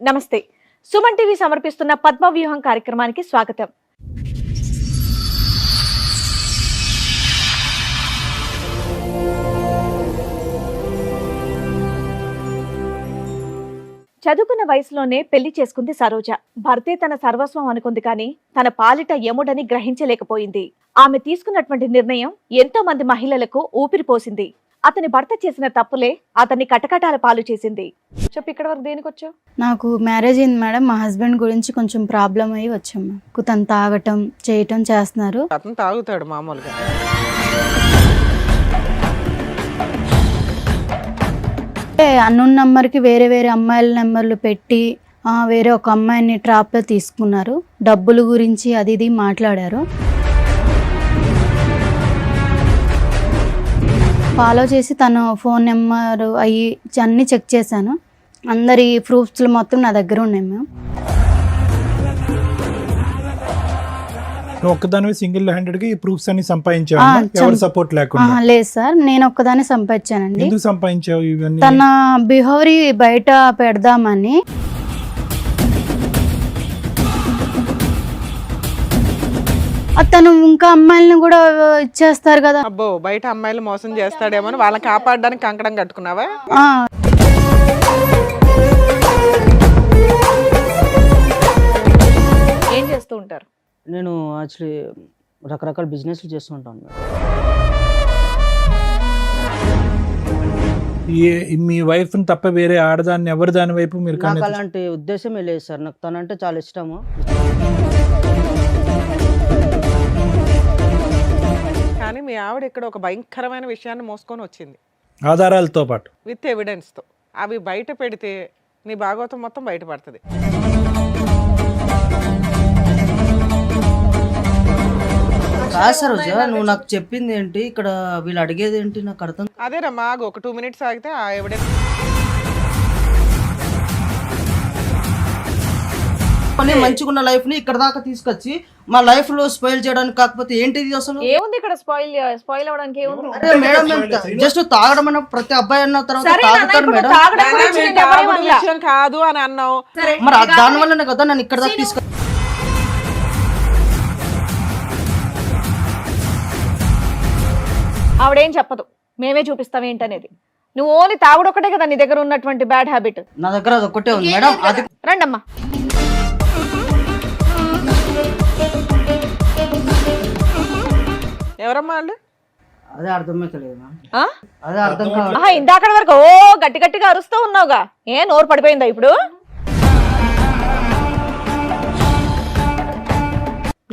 నమస్తే. సుమన్ టీవీ సమర్పిస్తున్న పద్మవ్యూహం కార్యక్రమానికి స్వాగతం. చదువుకున్న వయసులోనే పెళ్లి చేసుకుంది సరోజ. భర్తే తన సర్వస్వం అనుకుంది కానీ తన పాలిట యముడని గ్రహించలేకపోయింది. ఆమె తీసుకున్నటువంటి నిర్ణయం ఎంతో మంది మహిళలకు ఊపిరిపోసింది. అతని భర్త చేసిన తప్పులే అతన్ని కటకటాల పాలు చేసింది. చెప్పు, ఇక్కడ వరకు దేనికి వచ్చావు? నాకు మ్యారేజ్ అయింది మేడం. మా హస్బెండ్ గురించి కొంచెం ప్రాబ్లం అయ్యి వచ్చాము. తను తాగటం చేయటం చేస్తున్నారు. అతను తాగుతాడు మామూలుగా. అన్నోన్ నెంబర్కి వేరే వేరే అమ్మాయిల నెంబర్లు పెట్టి వేరే ఒక అమ్మాయిని ట్రాప్లో తీసుకున్నారు. డబ్బుల గురించి అది ఇది మాట్లాడారు. ఫాలో చేసి తన ఫోన్ నెంబర్ అవి అన్నీ చెక్ చేశాను. అందరి ప్రూఫ్స్లు మొత్తం నా దగ్గర ఉన్నాయి మేము. ఒక్కదానివే సింగిల్ హ్యాండెడ్ ఈ ప్రూఫ్స్ అన్ని సంపాదించావు? ఎవరి సపోర్ట్ లేకుండా? లేదు సార్, నేను ఒక్కదాన్ని సంపాదించానండి. ఎందుకు సంపాదించావు ఇవన్నీ? తన బిహేవియర్ బయట పెడదామని. తను ఇంకా అమ్మాయిలను కూడా ఇచ్చేస్తారు కదా. అబ్బో, బయట అమ్మాయిలు మోసం చేస్తాడేమో అని వాళ్ళని కాపాడడానికి కంకణం కట్టుకున్నావా? ఏం చేస్తూ ఉంటారు? నేను యాక్చువల్లీ రకరకాల బిజినెస్లు చేస్తూ ఉంటాను మేడం. మీ వైఫ్ తప్ప వేరే ఆడదాన్ని ఎవరి దాని వైపు మీరు నాకు అలాంటి ఉద్దేశమే లేదు సార్. నాకు తనంటే చాలా ఇష్టము. కానీ మీ ఆవిడ ఇక్కడ ఒక భయంకరమైన విషయాన్ని మోసుకొని వచ్చింది, ఆధారాలతో పాటు విత్ ఎవిడెన్స్తో. అవి బయట పెడితే నీ భాగవతం మొత్తం బయటపడుతుంది. కాదు సార్, నువ్వు నాకు చెప్పింది ఏంటి, ఇక్కడ వీళ్ళు అడిగేది ఏంటి నాకు అర్థం. అదేనమ్మా, ఒక 2 minutes ఆగితే ఆ ఎవిడెన్స్. మంచిగా ఉన్న లైఫ్ ని ఇక్కడ దాకా తీసుకొచ్చి మా లైఫ్ లో స్పాయిల్ చేయడానికి. కాకపోతే ఏంటిది అసలు? ఏముంది ఇక్కడ స్పాయిల్ అవడానికి? ఏముంది? అరే మేడం, జస్ట్ తాగడం అన్న ప్రతి అబ్బాయి అన్న తర్వాత సరే నాన్న, తాగుతారు ఇప్పుడు మేడం. తాగడం గురించి నేను ఎవరేం తాగుడు అనలా. విషయం కాదు అని అన్నావు. మరి దాని వల్లనే కదా నన్ను ఇక్కడ దాకా తీసుకొచ్చి. ఆవిడేం చెప్పదు, మేమే చూపిస్తాం ఏంటనేది. నువ్వు ఓన్లీ తాగుడు ఒకటే కదా నీ దగ్గర ఉన్నటువంటి బ్యాడ్ హ్యాబిట్. నా దగ్గర అది ఒక్కటే ఉంది మేడం. అది రండమ్మా. ఎవరమ్మా వాళ్ళు? అదే అర్థమైతలేదు మేడం. ఆ? అదే అర్థం కావాలి. ఇందాక వరకు గట్టి గట్టిగా అరుస్తూ ఉన్నావుగా, ఏ నోరు పడిపోయిందా ఇప్పుడు?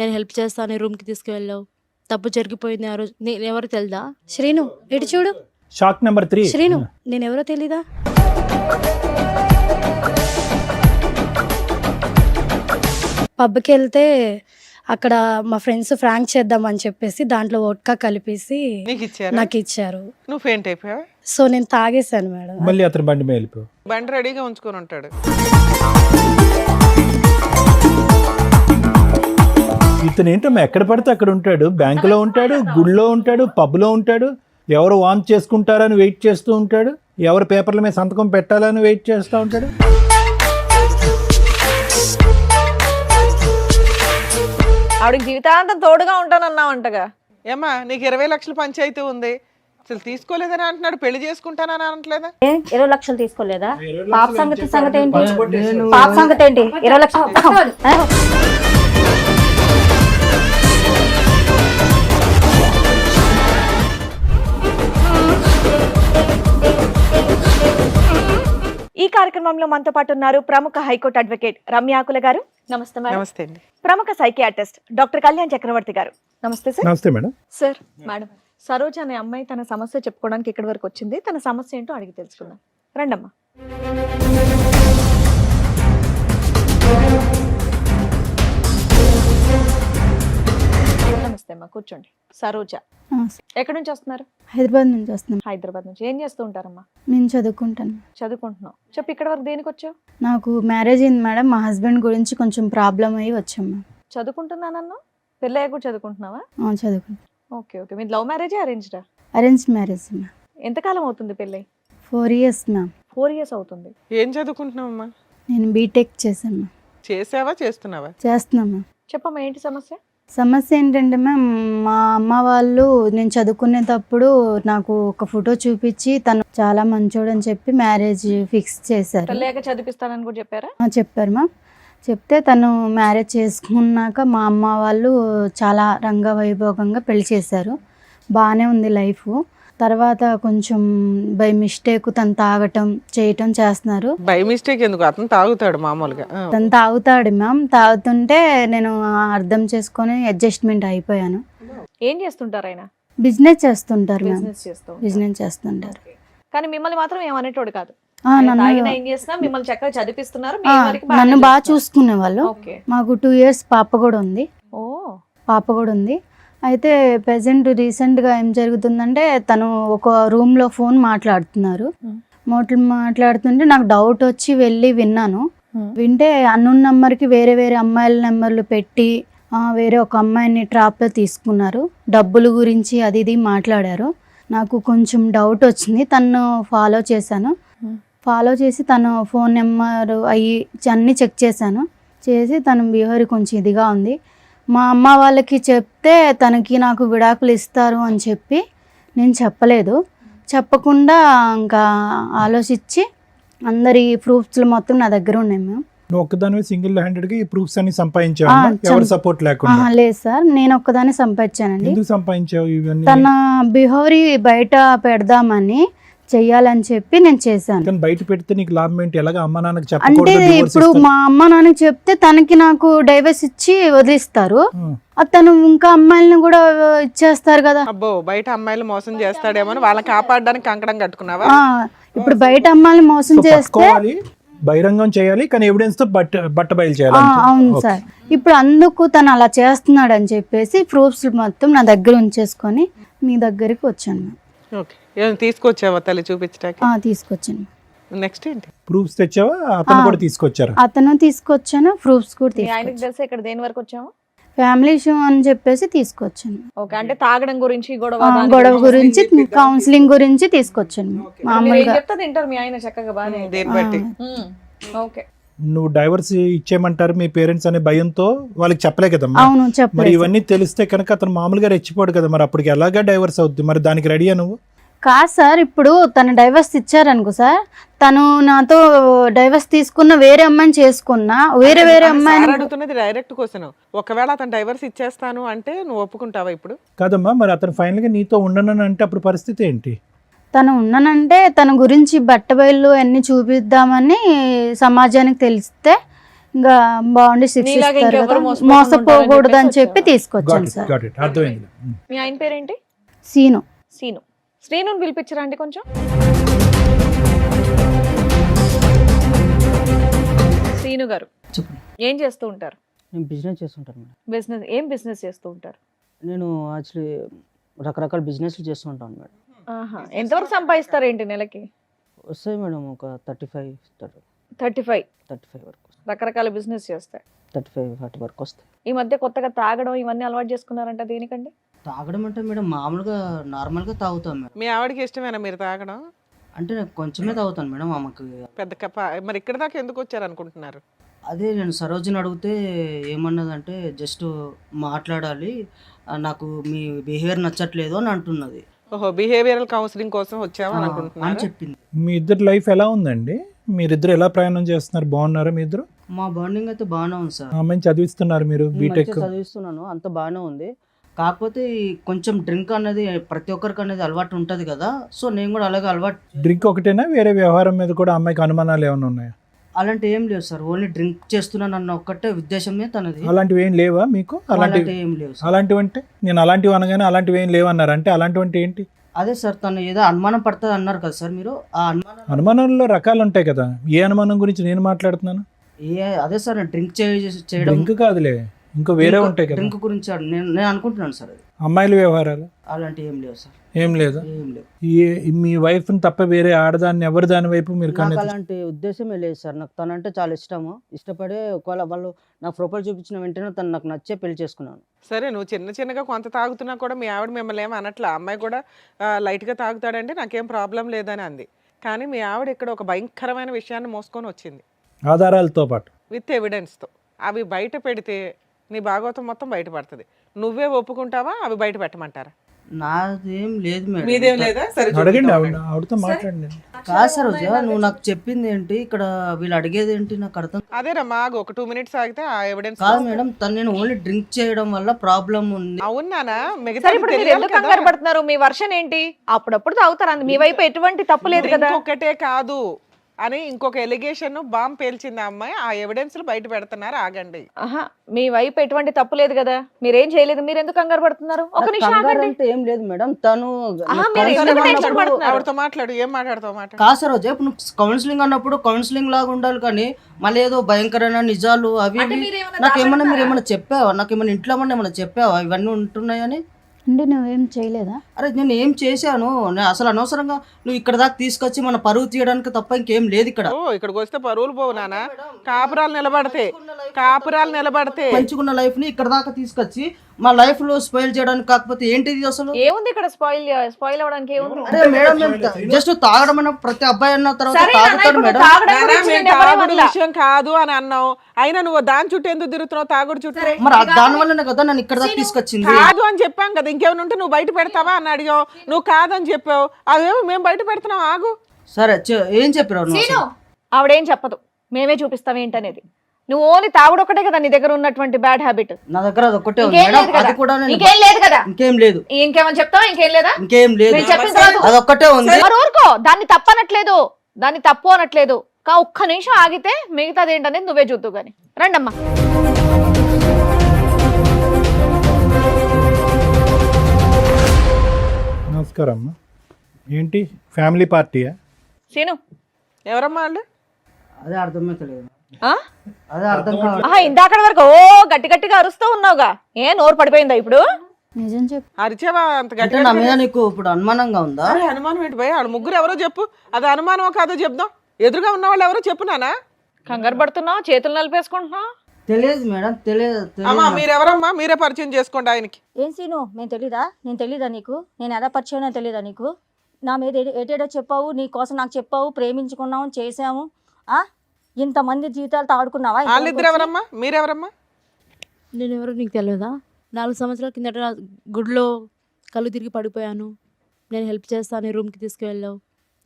నేను హెల్ప్ చేస్తాను, రూమ్కి తీసుకువెళ్ళావు, తప్పు జరిగిపోయింది ఆ రోజు. నేను ఎవరు తెలుదా? శ్రీను ఇటు చూడు. Shock number 3. శ్రీను నేను ఎవరో తెలీదా? పబ్కి వెళ్తే అక్కడ మా ఫ్రెండ్స్ ఫ్రాంక్ చేద్దామని చెప్పేసి దాంట్లో వోడ్కా కలిపేసి నీకు ఇచ్చారు? నాకు ఇచ్చారు. నువ్వు ఫెయింట్ అయిపోయావా? సో నేను తాగేశాను మేడం. మళ్ళీ అతను బండి మీద వెళ్ళిపో. బండి రెడీగా ఉంచుకొని ఉంటాడు. ఇతను ఏంటమ్మా ఎక్కడ పడితే అక్కడ ఉంటాడు. బ్యాంకులో ఉంటాడు, గుడిలో ఉంటాడు, పబ్లో ఉంటాడు. ఎవరు వాంచ్ చేసుకుంటారని వెయిట్ చేస్తూ ఉంటాడు. ఎవరు పేపర్ల మీద సంతకం పెట్టాలని వెయిట్ చేస్తూ ఉంటాడు. ఆవిడకి జీవితాంతం తోడుగా ఉంటానన్నావంటగా. ఏమ్మా, నీకు 20 లక్షల పంచాయతీ ఉంది, అసలు తీసుకోలేదని అంటున్నాడు. పెళ్లి చేసుకుంటానని అనట్లేదా? 20 లక్షలు తీసుకోలేదా? పాప సంగతి ఏంటి? పాప సంగతి ఏంటి? 20 లక్షలు. ఈ కార్యక్రమంలో మనతో పాటు ఉన్నారు ప్రముఖ హైకోర్టు అడ్వకేట్ రమ్యాకుల గారు. నమస్తే మేడం. నమస్తే అండి. ప్రముఖ సైకియాట్రిస్ట్ డాక్టర్ కళ్యాణ్ చక్రవర్తి గారు. నమస్తే సార్. నమస్తే మేడం. సార్, మేడం, సరోజ అనే అమ్మాయి తన సమస్య చెప్పుకోవడానికి ఇక్కడి వరకు వచ్చింది. తన సమస్య ఏంటో అడిగి తెలుసుకుందాం. రండమ్మా. నమస్తే అమ్మా, కూర్చోండి. సరోజ ఎక్కడి నుంచి వస్తున్నారు? హైదరాబాద్ నుంచి వస్తున్నాం. హైదరాబాద్ నుంచి. ఏం చేస్తూ ఉంటారమ్మా? నేను చదువుకుంటాను. చదువుకుంటున్నావు. చెప్పు, ఇక్కడ వరకు దేనికి వచ్చావు? నాకు మ్యారేజ్ అయింది మేడం. మా హస్బెండ్ గురించి కొంచెం ప్రాబ్లం అయ్యి వచ్చాము. చదువుకుంటున్నానన్నా? పెళ్ళయ్య కూడా చదువుకుంటున్నావా? చదువుకుంటాను. Okay okay. మీ లవ్ మ్యారేజా అరేంజ్డా? Arranged marriage ma'am. ఎంతకాలం అవుతుంది పెళ్ళై? 4 years మ్యామ్. 4 years అవుతుంది. ఏం చదువుకుంటున్నావమ్మా? నేను బీటెక్ చేశాను మ్యామ్. చేసావా చేస్తున్నావా? చేస్తున్నాం మ్యామ్. చెప్పమ్మా ఏంటి సమస్య? సమస్య ఏంటంటే మ్యామ్, మా అమ్మ వాళ్ళు నేను చదువుకునేటప్పుడు నాకు ఒక ఫోటో చూపించి తను చాలా మంచోడని చెప్పి మ్యారేజ్ ఫిక్స్ చేశారు. పెళ్ళాక చదివిస్తానని కూడా చెప్పారా? చెప్పారు మ్యామ్. చెప్తే తను మ్యారేజ్ చేసుకున్నాక మా అమ్మ వాళ్ళు చాలా రంగవైభోగంగా పెళ్లి చేశారు. బాగానే ఉంది లైఫ్. తర్వాత కొంచెం బై మిస్టేక్ తను తాగటం చేయటం చేస్తున్నారు. బై మిస్టేక్ ఎందుకు, అతను తాగుతాడు మామూలుగా. తను తాగుతాడు మ్యామ్. తాగుతుంటే నేను అర్థం చేసుకొని అడ్జస్ట్మెంట్ అయిపోయాను. ఏం చేస్తుంటారు ఆయన? బిజినెస్ చేస్తుంటారు మ్యామ్. బిజినెస్ చేస్తూ బిజినెస్ చేస్తుంటారు. కానీ మిమ్మల్ని మాత్రం ఏమనేటోడు కాదు. నన్ను తాగినా ఏం చేసినా మిమ్మల్ని చక్కగా చదివిస్తున్నారు. మీ వరకు బాగానే నన్ను బాగా చేస్తున్నారు. చూసుకునే వాళ్ళు. ఓకే. మాకు 2 years పాప కూడా ఉంది. ఓ పాప కూడా ఉంది. అయితే ప్రజెంట్ రీసెంట్గా ఏం జరుగుతుందంటే తను ఒక రూమ్లో ఫోన్ మాట్లాడుతున్నారు. మాట్లాడుతుంటే నాకు డౌట్ వచ్చి వెళ్ళి విన్నాను. వింటే అన్నోన్ నెంబర్కి వేరే వేరే అమ్మాయిల నెంబర్లు పెట్టి వేరే ఒక అమ్మాయిని ట్రాప్లో తీసుకున్నారు. డబ్బుల గురించి అది ఇది మాట్లాడారు. నాకు కొంచెం డౌట్ వచ్చింది. తను ఫాలో చేశాను. ఫాలో చేసి తన ఫోన్ నెంబర్ అన్నీ చెక్ చేశాను. చేసి తన బిహేవియర్ కొంచెం ఇదిగా ఉంది. మా అమ్మ వాళ్ళకి చెప్తే తనకి నాకు విడాకులు ఇస్తారు అని చెప్పి నేను చెప్పలేదు. చెప్పకుండా ఇంకా ఆలోచించి అందరి ప్రూఫ్స్ మొత్తం నా దగ్గర ఉన్నాయి మ్యామ్. నువ్వు ఒక్కదానివే సింగిల్ హ్యాండెడ్గా ఈ ప్రూఫ్స్ అన్ని సంపాదించావు? ఎవరు సపోర్ట్ లేకుండా? లేదు సార్, నేను ఒక్కదాన్ని సంపాదించానండి. ఎందుకు సంపాదించావు ఇవన్నీ? తన బిహేవియర్ బయట పెడదామని చెయ్యాలని చెప్పి నేను చేశాను. కానీ బయట పెడితే నీకు లాభం ఏంటి? ఎలాగ అమ్మ నాన్నకి అంటే చెప్పకూడదు? ఇప్పుడు మా అమ్మ నాన్నకి చెప్తే తనకి నాకు డైవర్స్ ఇచ్చి వదిలిస్తారు. తను ఇంకా అమ్మాయిలను కూడా ఇచ్చేస్తారు కదా. అబ్బో, బయట అమ్మాయిలు మోసం చేస్తాడేమో అని వాళ్ళని కాపాడడానికి కంకణం కట్టుకున్నావా? ఇప్పుడు బయట అమ్మాయిని మోసం చేస్తే బహిరంగం చేయాలి, కానీ ఎవిడెన్స్ తో బట్ట బయలు చేయాలి. అవును సార్. ఇప్పుడు అందుకు తను అలా చేస్తున్నాడు అని చెప్పేసి ప్రూఫ్స్ మొత్తం నా దగ్గర ఉంచేసుకొని మీ దగ్గరికి వచ్చాను. ఓకే, ఏం తీసుకొచ్చావా తల్లి చూపించడానికి? తీసుకొచ్చాను. నెక్స్ట్ ఏంటి? ప్రూఫ్స్ తెచ్చావా? అతను కూడా తీసుకొచ్చారు? అతను తీసుకొచ్చాను, ప్రూఫ్స్ కూడా మీ ఆయనకి తీసుకొచ్చాను. తెలిసి ఇక్కడ దేని వరకు వచ్చాము? ఫ్యామిలీ ఇష్యూ అని చెప్పేసి తీసుకొచ్చాను. ఓకే, అంటే తాగడం గురించి గొడవ గురించి కౌన్సిలింగ్ గురించి తీసుకొచ్చాను. మామూలుగా చెప్తా తింటారు మీ ఆయన చక్కగా బాగా. దేని బట్టి? ఓకే. నువ్వు డైవర్స్ ఇచ్చేయమంటారు మీ పేరెంట్స్ అనే భయంతో వాళ్ళకి చెప్పలే కదమ్మా. అవును, మరి చెప్పలేదు. ఇవన్నీ తెలిస్తే కనుక అతను మామూలుగా రెచ్చిపోడు కదా, మరి అప్పటికి ఎలాగా డైవర్స్ అవుద్ది? మరి దానికి రెడీయా నువ్వు? కాదు సార్, ఇప్పుడు తను డైవర్స్ ఇచ్చారనుకో సార్, తను నాతో డైవర్స్ తీసుకున్న వేరే అమ్మాయిని చేసుకున్నా వేరే అమ్మాయిని అడుగుతున్నది డైరెక్ట్ క్వశ్చన్. ఒకవేళ అతను డైవర్స్ ఇచ్చేస్తాను అంటే నువ్వు ఒప్పుకుంటావా ఇప్పుడు? కాదమ్మా, మరి అతను ఫైనల్ గా నీతో ఉండను అంటే అప్పుడు పరిస్థితి ఏంటి? తను ఉన్నానంటే తన గురించి బట్టబయలు అన్ని చూపిద్దామని సమాజానికి తెలిస్తే ఇంకా బాగుండి శిక్షిస్తారు కదా, మోసపోకూడదు అని చెప్పి తీసుకొచ్చాను సార్. అర్థమైంది. మీ ఆయన పేరేంటి? సీను. సీను. శ్రీను పిలిపించరా అండి కొంచెం. శ్రీను గారు చెప్పండి. ఏం చేస్తూ ఉంటారు? నేను బిజినెస్ చేస్తుంటాను మేడం. బిజినెస్ ఏం బిజినెస్ చేస్తూ ఉంటారు? నేను యాక్చువల్లీ రకరకాల బిజినెస్లు చేస్తూ ఉంటాను మేడం. ఎంతవరకు సంపాదిస్తారు ఏంటి నెలకి? వస్తాయి మేడం ఒక 35 35 వరకు, రకరకాల బిజినెస్ చేస్తాయి. 35-40 వరకు వస్తాయి. ఈ మధ్య కొత్తగా తాగడం ఇవన్నీ అలవాటు చేసుకున్నారంట, దేనికండి? తాగడం అంటే మేడం మామూలుగా నార్మల్గా తాగుతాం మేడం. మీ ఆవిడకి ఇష్టమేనా మీరు తాగడం? అంటే నేను కొంచెమే తాగుతాను మేడం. ఆమెకు పెద్ద మరి ఇక్కడ దాకా ఎందుకు వచ్చారు అనుకుంటున్నారు? అదే నేను సరోజిని అడిగితే ఏమన్నదంటే జస్ట్ మాట్లాడాలి, నాకు మీ బిహేవియర్ నచ్చట్లేదు అని అంటున్నది. ఓహో, బిహేవియరల్ కౌన్సిలింగ్ కోసం వచ్చావా అని అనుకుంటున్నారు? చెప్పింది. మీ ఇద్దరు లైఫ్ ఎలా ఉందండి? మీరిద్దరు ఎలా ప్రయాణం చేస్తున్నారు? బాగున్నారా మీ ఇద్దరు? మా బాండింగ్ అయితే బాగానే ఉంది సార్. అమ్మాయిని చదివిస్తున్నారు మీరు బీటెక్? మంచిగా చదివిస్తున్నాను, అంత బాగానే ఉంది. కాకపోతే ఈ కొంచెం డ్రింక్ అనేది ప్రతి ఒక్కరికి అనేది అలవాటు ఉంటుంది కదా, సో నేను కూడా అలాగే అలవాటు. డ్రింక్ ఒకటేనా, వేరే వ్యవహారం మీద కూడా అమ్మాయికి అనుమానాలు ఏమైనా ఉన్నాయా? అలాంటి ఏం లేవు సార్, ఓన్లీ డ్రింక్ చేస్తున్నాను అన్న ఒక్కటే ఉద్దేశమే తనది. అలాంటివి ఏం లేవా మీకు? అలాంటి ఏం లేవు సార్. అలాంటివి అంటే నేను అలాంటివి అనగానే అలాంటివి ఏం లేవు అన్నారు, అంటే అలాంటివి అంటే ఏంటి? అదే సార్, తను ఏదో అనుమానం పడుతుంది అన్నారు కదా సార్ మీరు. ఆ అనుమానాల్లో రకాలు ఉంటాయి కదా, ఏ అనుమానం గురించి నేను మాట్లాడుతున్నాను? అదే సార్, డ్రింక్ చేయడం. డ్రింక్ కాదులే, ఇంకా వేరే ఉంటాయి కదా. డ్రింక్ గురించి నేను అనుకుంటున్నాను సార్. అది అమ్మాయిల వ్యవహారాలు అలాంటి ఏం లేవు సార్. ఏం లేదు. ఏం లేవు. మీ వైఫ్ తప్ప వేరే ఆడదాన్ని ఎవరి దాని వైపు మీరు నాకు అలాంటి ఉద్దేశమే లేదు సార్. నాకు తనంటే చాలా ఇష్టము. ఇష్టపడే ఒకవేళ వాళ్ళు నాకు ప్రొఫైల్ చూపించిన వెంటనే తను నాకు నచ్చే పెళ్లి చేసుకున్నాను. సరే, నువ్వు చిన్నగా కొంత తాగుతున్నా కూడా మీ ఆవిడ మిమ్మల్ని ఏమి అనట్లా? అమ్మాయి కూడా లైట్గా తాగుతాడంటే నాకేం ప్రాబ్లం లేదని అంది. కానీ మీ ఆవిడ ఇక్కడ ఒక భయంకరమైన విషయాన్ని మోసుకొని వచ్చింది. ఆధారాలతో పాటు. విత్ ఎవిడెన్స్తో అవి బయట పెడితే నీ భాగవతం మొత్తం బయటపడుతుంది. నువ్వే ఒప్పుకుంటావా అవి బయట పెట్టమంటారా? నాదేం లేదు మీదేం మేడం. లేదా? సరే అడగండి, చూపిద్దాం. ఆవిడతో మాట్లాడండి. కాదు సరోజా, నువ్వు నాకు చెప్పింది ఏంటి, ఇక్కడ వీళ్ళు అడిగేది ఏంటి నాకు అర్థం అదేనమ్మా, ఆగు, ఒక 2 minutes ఆగితే ఆ ఎవిడెన్స్. కాదు మేడం. తను నేను ఓన్లీ డ్రింక్ చేయడం వల్ల ప్రాబ్లం ఉంది. అవునానా? మిగతా సరే ఇప్పుడు మీరు ఎందుకు కంగారు పడుతున్నారు? మీ వర్షన్ ఏంటి? అప్పుడప్పుడు తాగుతారు, మీ వైపు ఎటువంటి తప్పు లేదు కదా. ఇంకొకటే కాదు అని ఇంకొక ఎలిగేషన్ బాంబ్ పేల్చింది ఆ అమ్మాయి. ఆ ఎవిడెన్స్ బయట పెడుతున్నారు, ఆగండి. ఆహా, మీ వైపు ఎటువంటి తప్పు లేదు కదా, మీరేం చేయలేదు, మీరు ఎందుకు కంగారు పడుతున్నారు? ఒక నిమిషం కంగారు ఆగండి. అంటే ఏం లేదు మేడం. తను ఆహా, మీరు ఎందుకు టెన్షన్ పడుతున్నారు? ఆవిడతో మాట్లాడు, ఏం మాట్లాడతావు మాట. కాదు సరోజా, ఇప్పుడు నువ్వు కౌన్సిలింగ్ అన్నప్పుడు కౌన్సిలింగ్ లాగా ఉండాలి, కానీ మళ్ళీ ఏదో భయంకరమైన నిజాలు అవి ఇవి. నాకేమన్నా మీరు ఏమైనా చెప్పావా? నాకేమైనా ఇంట్లో ఏమైనా చెప్పావా ఇవన్నీ ఉంటున్నాయని? అంటే నువ్వేం చేయలేదా? అరే నేను ఏం చేశాను? నేను అసలు అనవసరంగా నువ్వు ఇక్కడ దాకా తీసుకొచ్చి మన పరువు తీయడానికి తప్ప ఇంకేం లేదు ఇక్కడ. ఓ, ఇక్కడికి వస్తే పరువులు పోవు నానా. కాపురాలు నిలబడితే మంచుకున్న లైఫ్ ని ఇక్కడ దాకా తీసుకొచ్చి మా లైఫ్ లో స్పాయిల్ చేయడానికి, కాకపోతే ఏంటిది అసలు? ఏముంది ఇక్కడ స్పాయిల్ అవడానికి? ఏముంది? అరే మేడం, మేము జస్ట్ తాగడం అన్న ప్రతి అబ్బాయి అన్న తర్వాత సరే నాన్న, తాగుతాడు ఇప్పుడు మేడం. తాగడం నానా, గురించి మేము నేను ఎవరేం తాగుడు అనలా. విషయం కాదు అని అన్నావు. అయినా నువ్వు దాని చుట్టూ ఎందుకు తిరుగుతున్నావు? తాగుడు చుట్టూ మరి దాని వల్లనే కదా నన్ను ఇక్కడ దాకా తీసుకొచ్చింది. కాదు అని చెప్పాం కదా. ఇంకేమైనా ఉంటే నువ్వు బయట పెడతావా అని అడిగావు. నువ్వు కాదని చెప్పావు. అవేమో మేము బయట పెడుతున్నాం, ఆగు. సరే ఏం చెప్పారు నువ్వు అసలు? ఆవిడేం చెప్పదు, మేమే చూపిస్తాం ఏంటనేది. నువ్వు ఓన్లీ తాగుడు ఒకటే కదా నీ దగ్గర ఉన్నటువంటి బ్యాడ్ హ్యాబిట్. నా దగ్గర అది ఒక్కటే ఉంది ఇంకేం మేడం. లేదు కదా? అది కూడా నేను ఇంకేం లేదు కదా? ఇంకేం లేదు. ఇంకేమని చెప్తావా? ఇంకేం లేదా? ఇంకేం లేదు. నేను చెప్పిన తర్వాత అది ఒక్కటే ఉంది. మరి ఊరుకో, దాన్ని తప్పనట్లేదు, దాన్ని తప్పు అనట్లేదు. ఒక్క నిమిషం ఆగితే మిగతాది ఏంటనేది నువ్వే చూద్దు గాని. రండమ్మా. నమస్కారం అమ్మా. ఏంటి ఫ్యామిలీ పార్టీయా? సీను, ఎవరమ్మా వాళ్ళు? అదే అర్థమైతలేదు. ఆ? అదే అర్థం కావాలి. ఆహా, ఇందాక వరకు ఓ గట్టిగా అరుస్తూ ఉన్నావుగా, ఏ నోరు పడిపోయిందా ఇప్పుడు? నిజం చెప్పు. అరిచావా అంత అంటే గట్టిగా? నా మీద నీకు ఇప్పుడు అనుమానంగా ఉందా? అరే అనుమానం ఏంటి భయ? వాళ్ళు ముగ్గురు ఎవరో చెప్పు. అది అనుమానమో కాదో చెప్దాం. ఎదురుగా ఉన్న వాళ్ళు ఎవరో చెప్పు నానా. కంగారు పడుతున్నావు, చేతులు నలిపేసుకుంటున్నావు. తెలియదు మేడం, తెలియదు. అమ్మా మీరెవరమ్మా? మీరే పరిచయం చేసుకోండి ఆయనకి. ఏం సీను, నేను తెలీదా? నేను తెలీదా నీకు? నేను ఎలా పరిచయం తెలీదా నీకు? నా మీద ఏటేటో చెప్పావు, నీ కోసం నాకు చెప్పావు, ప్రేమించుకున్నాము, చేసాము. ఇంతమంది జీవితాలతో ఆడుకున్నావా? వాళ్ళిద్దరు ఎవరమ్మా? మీరెవరమ్మా? నేను ఎవరో నీకు తెలియదా? 4 సంవత్సరాల కిందట గుడిలో కళ్ళు తిరిగి పడిపోయాను. నేను హెల్ప్ చేస్తాను, రూమ్కి తీసుకువెళ్ళావు.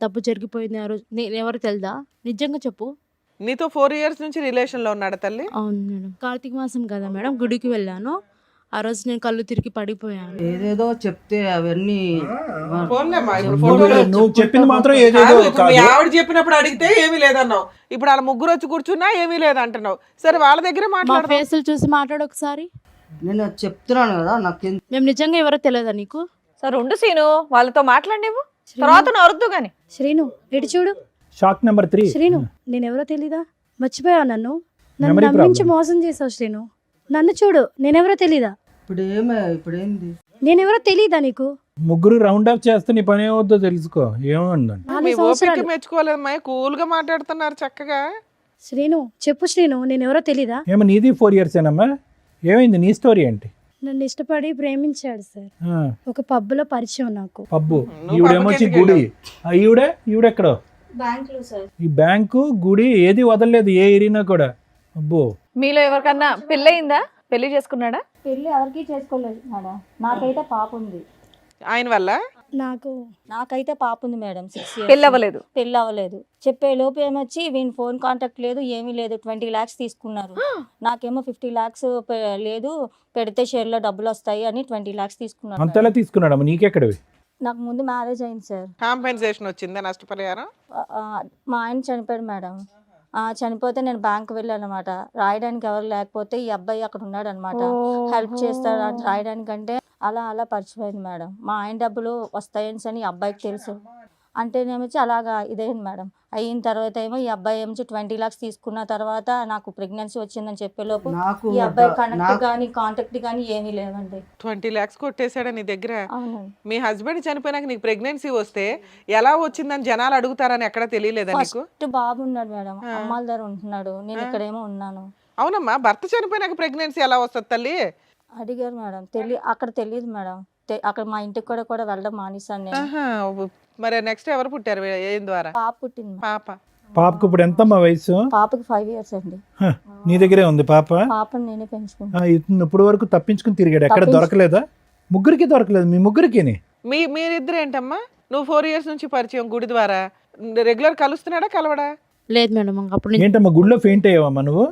తప్పు జరిగిపోయింది ఆ రోజు. నేను ఎవరు తెలుదా? నిజంగా చెప్పు. నీతో 4 years నుంచి రిలేషన్లో ఉన్నాడు తల్లి? అవును మేడం. కార్తీక మాసం కదా మేడం, గుడికి వెళ్ళాను. ఆ రోజు నేను కళ్ళు తిరిగి పడిపోయాను. ఏదేదో చెప్తే అవన్నీ నువ్వు చెప్పింది మాత్రం ఏదేదో ఇప్పుడు మీ కాదు. ఆవిడ చెప్పినప్పుడు అడిగితే ఏమీ లేదన్నావు. ఇప్పుడు వాళ్ళ ముగ్గురు వచ్చి కూర్చున్నా ఏమీ లేదంటున్నావు. సరే వాళ్ళ దగ్గర మా మాట్లాడు. ఫేసులు చూసి మాట్లాడు ఒకసారి. నేను చెప్తున్నాను కదా, నాకు మేము నిజంగా ఎవరో తెలియదా నీకు? సరే ఉండు సీను, వాళ్ళతో మాట్లాడివు, తర్వాత నరుద్దు గాని. శ్రీను, ఇటు చూడు. Shock number 3. శ్రీను, నేను ఎవరో తెలీదా? మర్చిపోయావు నన్ను Memory నమ్మించి problem. మోసం చేసావు శ్రీను. నన్ను చూడు, నేనెవరో తెలీదా? ఇప్పుడు ఏంది? నేనెవరో తెలీదా నీకు? ముగ్గురు రౌండ్ అప్ చేస్తే నీ పని ఏమవుద్దో తెలుసుకో. ఏమందండి? 4 మీ ఓపిక సంవత్సరాలు. మెచ్చుకోలేదమ్మా, కూల్ గా మాట్లాడుతున్నారు చక్కగా. శ్రీను చెప్పు శ్రీను, నేనెవరో తెలీదా? ఏమో నీది 4 years ఏనమ్మా? ఏమైంది నీ స్టోరీ ఏంటి? నన్ను ఇష్టపడి ప్రేమించాడు సార్. ఆ, ఒక పబ్బులో పరిచయం నాకు. పబ్బు. నువ్వు ఈవిడేమొచ్చి పబ్బుకి గుడి. ఈవిడెక్కడో బ్యాంకులో సార్. ఈ బ్యాంకు గుడి ఏది వదలలేదు ఏ ఏరియానా కూడా. అబ్బో. మీలో ఎవరికన్నా పెళ్ళయిందా? పెళ్లి చేసుకున్నాడా? పెళ్ళి ఎవరికి చేసుకోలేదు మేడం. నాకైతే పాప ఉంది. ఆయన వల్ల నాకైతే పాప ఉంది మేడం. 6 years. పెళ్ళి అవ్వలేదు. పెళ్ళి అవ్వలేదు. చెప్పే లోపు ఏమొచ్చి వీని ఫోన్ కాంటాక్ట్ లేదు, ఏమీ లేదు. 20 lakhs తీసుకున్నారు. నాకేమో 50 lakhs లేదు, పెడితే షేర్లో డబ్బులు వస్తాయి అని 20 lakhs తీసుకున్నారు. అంతలా తీసుకున్నాడమ్మా, నీకెక్కడవి? నాకు ముందు మ్యారేజ్ అయింది సార్. కాంపెన్సేషన్ వచ్చిందా? నష్టపరిహారం? మా ఆయన చనిపోయాడు మేడం. చనిపోతే నేను బ్యాంక్ వెళ్ళాను అనమాట. రాయడానికి ఎవరు లేకపోతే ఈ అబ్బాయి అక్కడ ఉన్నాడు అనమాట. హెల్ప్ చేస్తాడు అని రాయడానికంటే అలా పరిచయమైంది మేడం. మా ఆయన డబ్బులు వస్తాయని ఈ అబ్బాయికి తెలుసు. అంటేనేమొచ్చి అలాగా ఇదైంది మేడం. అయిన తర్వాత ఏమో ఈ అబ్బాయి ఏమో 20 lakhs తీసుకున్న తర్వాత నాకు ప్రెగ్నెన్సీ వచ్చిందని చెప్పేలోపు నాకు ఈ అబ్బాయి కనెక్ట్ కానీ కాంటాక్ట్ కానీ ఏమీ లేవండి. 20 lakhs కొట్టేశాడా నీ దగ్గర? అవునండి. మీ హస్బెండ్ చనిపోయినాక నీకు ప్రెగ్నెన్సీ వస్తే ఎలా వచ్చిందని జనాలు అడుగుతారని ఎక్కడ తెలియలేదా నీకు? ఫస్ట్ బాబు ఉన్నాడు మేడం, అమ్మాల దగ్గర ఉంటున్నాడు, నేను ఇక్కడేమో ఉన్నాను. అవునమ్మా, భర్త చనిపోయినాక ప్రెగ్నెన్సీ ఎలా వస్తుంది తల్లి? అడిగారు మేడం. అక్కడ తెలియదు మేడం. అక్కడ మా ఇంటికి కూడా వెళ్ళడం మానేశాను నేను. ఆహా, మరి నెక్స్ట్ ఎవరు పుట్టారు? ఏం ద్వారా? పాప పుట్టింది. పాప. పాపకు ఇప్పుడు ఎంతమ్మా వయసు? పాపకి 5 years అండి. హ, నీ దగ్గరే ఉంది పాప? పాపని నేనే పెంచుకుంటాను. ఇతను ఇప్పుడు వరకు తప్పించుకుని తిరిగాడు, ఎక్కడ దొరకలేదా? ముగ్గురికి దొరకలేదు, మీ ముగ్గురికి? మీరిద్దరు ఏంటమ్మా? నువ్వు 4 years నుంచి పరిచయం గుడి ద్వారా, రెగ్యులర్ కలుస్తున్నాడా కలవడా? లేదు మేడం, అప్పుడు నేను ఏంటమ్మా గుడిలో ఫెయింట్ అయ్యావమ్మా నువ్వు?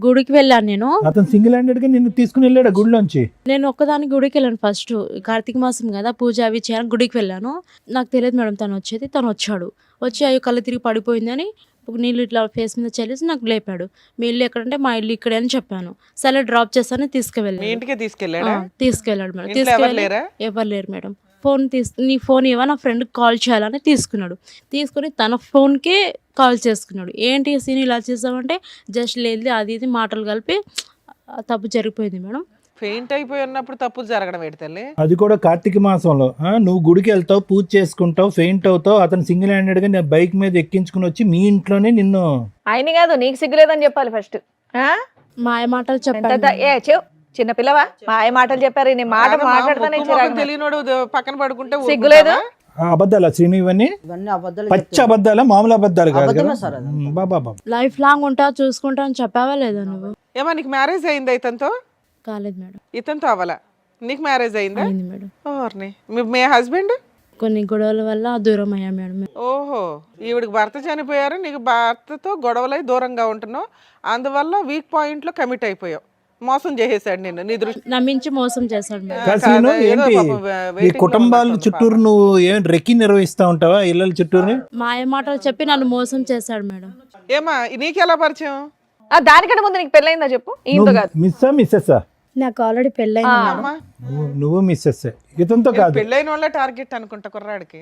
గుడికి వెళ్ళాను. నేను అతను సింగిల్ హ్యాండెడ్ గా నిన్ను తీసుకుని వెళ్ళాడు గుడిలోంచి? నేను ఒక్కదాని గుడికి వెళ్ళాను. ఫస్ట్ కార్తీక మాసం కదా, పూజ అవి చేయడానికి గుడికి వెళ్ళాను. నాకు తెలియదు మేడం తను వచ్చేది. తను వచ్చాడు, వచ్చి అయ్యో కళ్ళు తిరిగి పడిపోయిందని నీళ్ళు ఇట్లా ఫేస్ మీద చల్లేసి నాకు లేపాడు. మీ ఇల్లు ఎక్కడంటే మా ఇల్లు ఇక్కడే అని చెప్పాను. సరే డ్రాప్ చేస్తానని మీ తీసుకువెళ్ళాడు. ఇంటికే తీసుకెళ్ళాడా? తీసుకెళ్ళాడు మేడం. ఇంట్లో ఎవరు లేరా? ఎవరు లేరు మేడం. నీ ఫోన్ ఇవ్వ, నా ఫ్రెండ్కి కాల్ చేయాలని తీసుకున్నాడు. తీసుకుని తన ఫోన్కే కాల్ చేసుకున్నాడు. ఏంటి సీన్ ఇలా చేసామంటే జస్ట్ లేదు అది ఇది మాటలు కలిపి తప్పు జరిగిపోయింది మేడం. ఫెయింట్ అయిపోయి ఉన్నప్పుడు తప్పులు జరగడం ఏంటి తల్లి? అది కూడా కార్తీక మాసంలో. నువ్వు గుడికి వెళ్తావు, పూజ చేసుకుంటావు, ఫెయింట్ అవుతావు, అతను సింగిల్ హ్యాండెడ్ గా నేను బైక్ మీద ఎక్కించుకుని వచ్చి మీ ఇంట్లోనే నిన్ను. ఆయన కాదు, నీకు సిగ్గులేదని చెప్పాలి ఫస్ట్. మాయ మాటలు చెప్పాను. చిన్న పిల్లవా? మాయ మాటలు చెప్పారు. నీ మాట కాదమ్మా, మాట్లాడతానే ముక్కు మొఖం తెలియనోడు పక్కన పడుకుంటే సిగ్గులేదు? అబద్ధాలా శ్రీను ఇవన్నీ? ఇవన్నీ అబద్ధాలు పచ్చి చెప్తున్నాను. అబద్ధాలా, మామూలు అబద్ధాలు కాదు అబద్ధమే కదా? సార్ అది. బాబా లైఫ్ లాంగ్ ఉంటా చూసుకుంటా అని చెప్పావా లేదా నువ్వు? ఏమా నీకు మ్యారేజ్ అయిందా ఇతనితో? కాలేదు మేడం. ఇతనితో అవ్వాలా? నీకు మ్యారేజ్ అయిందా? అయింది మేడం. ఓర్ని. మీ హస్బెండ్? కొన్ని గొడవల వల్ల దూరం అయ్యా మేడం. ఓహో, ఈవిడికి భర్త చనిపోయారు, నీకు భర్తతో గొడవలై దూరంగా ఉంటున్నావు, అందువల్ల వీక్ పాయింట్ లో కమిట్ అయిపోయావు. మోసం చేసేసాడు నిన్ను, నీ దృష్టి నమ్మించి మోసం చేశాడు మేడం. కాసీను ఏంటి ఈ కుటుంబాల చుట్టూరు నువ్వు ఏం రెక్కి నిర్వహిస్తా ఉంటావా ఇళ్ళ చుట్టూరు? మాయ మాటలు చెప్పి నన్ను మోసం చేశాడు మేడం. ఏమా నీకెలా పరిచయం? దానికంటే ముందు నీకు పెళ్ళయిందా చెప్పు. ఈయనతో కాదు. మిస్సెస్? నాకు ఆల్రెడీ పెళ్ళైంది మేడం. అమ్మా, నువ్వు మిస్సెస్, ఇతనితో కాదు. పెళ్ళైన వాళ్ళ టార్గెట్ అనుకుంటా కుర్రాడికి.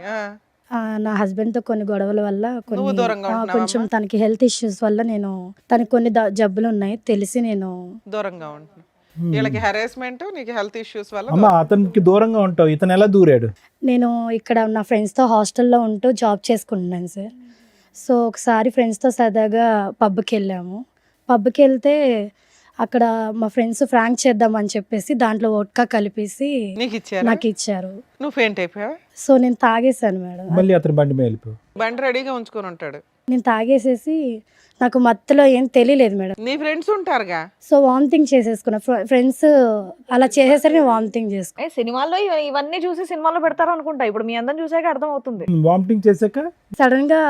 నా హస్బెండ్ తో కొన్ని గొడవల వల్ల నువ్వు దూరంగా ఉంటున్నావా కొంచెం తనకి హెల్త్ ఇష్యూస్ వల్ల నేను తనకి కొన్ని జబ్బులు ఉన్నాయి తెలిసి నేను దూరంగా ఉంటున్నా. వీళ్ళకి హెరాస్మెంట్, నీకు హెల్త్ ఇష్యూస్ వల్ల అమ్మా అతనికి దూరంగా ఉంటావు, ఇతను ఎలా దూరాడు? నేను ఇక్కడ నా ఫ్రెండ్స్తో హాస్టల్లో ఉంటూ జాబ్ చేసుకుంటున్నాను సార్. సో ఒకసారి ఫ్రెండ్స్తో సరదాగా పబ్కి వెళ్ళాము. పబ్కి వెళ్తే అక్కడ మా ఫ్రెండ్స్ ఫ్రాంక్ చేద్దామని చెప్పేసి దాంట్లో వోడ్కా కలిపేసి నీకు ఇచ్చారా? నాకు ఇచ్చారు. నువ్వు ఫెయింట్ అయిపోయావా? సో నేను తాగేసాను మేడం. మళ్ళీ అతని బండి మీద వెళ్ళిపో. బండి రెడీగా ఉంచుకొని ఉంటాడు. నేను తాగేసేసి నాకు మత్తులో ఏం తెలియలేదు మేడం. నీ ఫ్రెండ్స్ ఉంటారుగా. So vomiting చేసేసుకున్నా. ఫ్రెండ్స్ అలా చేసేసరికి నేను వామిటింగ్ చేసుకున్నా. సినిమాల్లో ఇవన్నీ చూసి సినిమాలో పెడతారు అనుకుంటా. ఇప్పుడు మీ అందరం చూసాక అర్థం అవుతుంది. వామిటింగ్ చేశాక సడన్ గా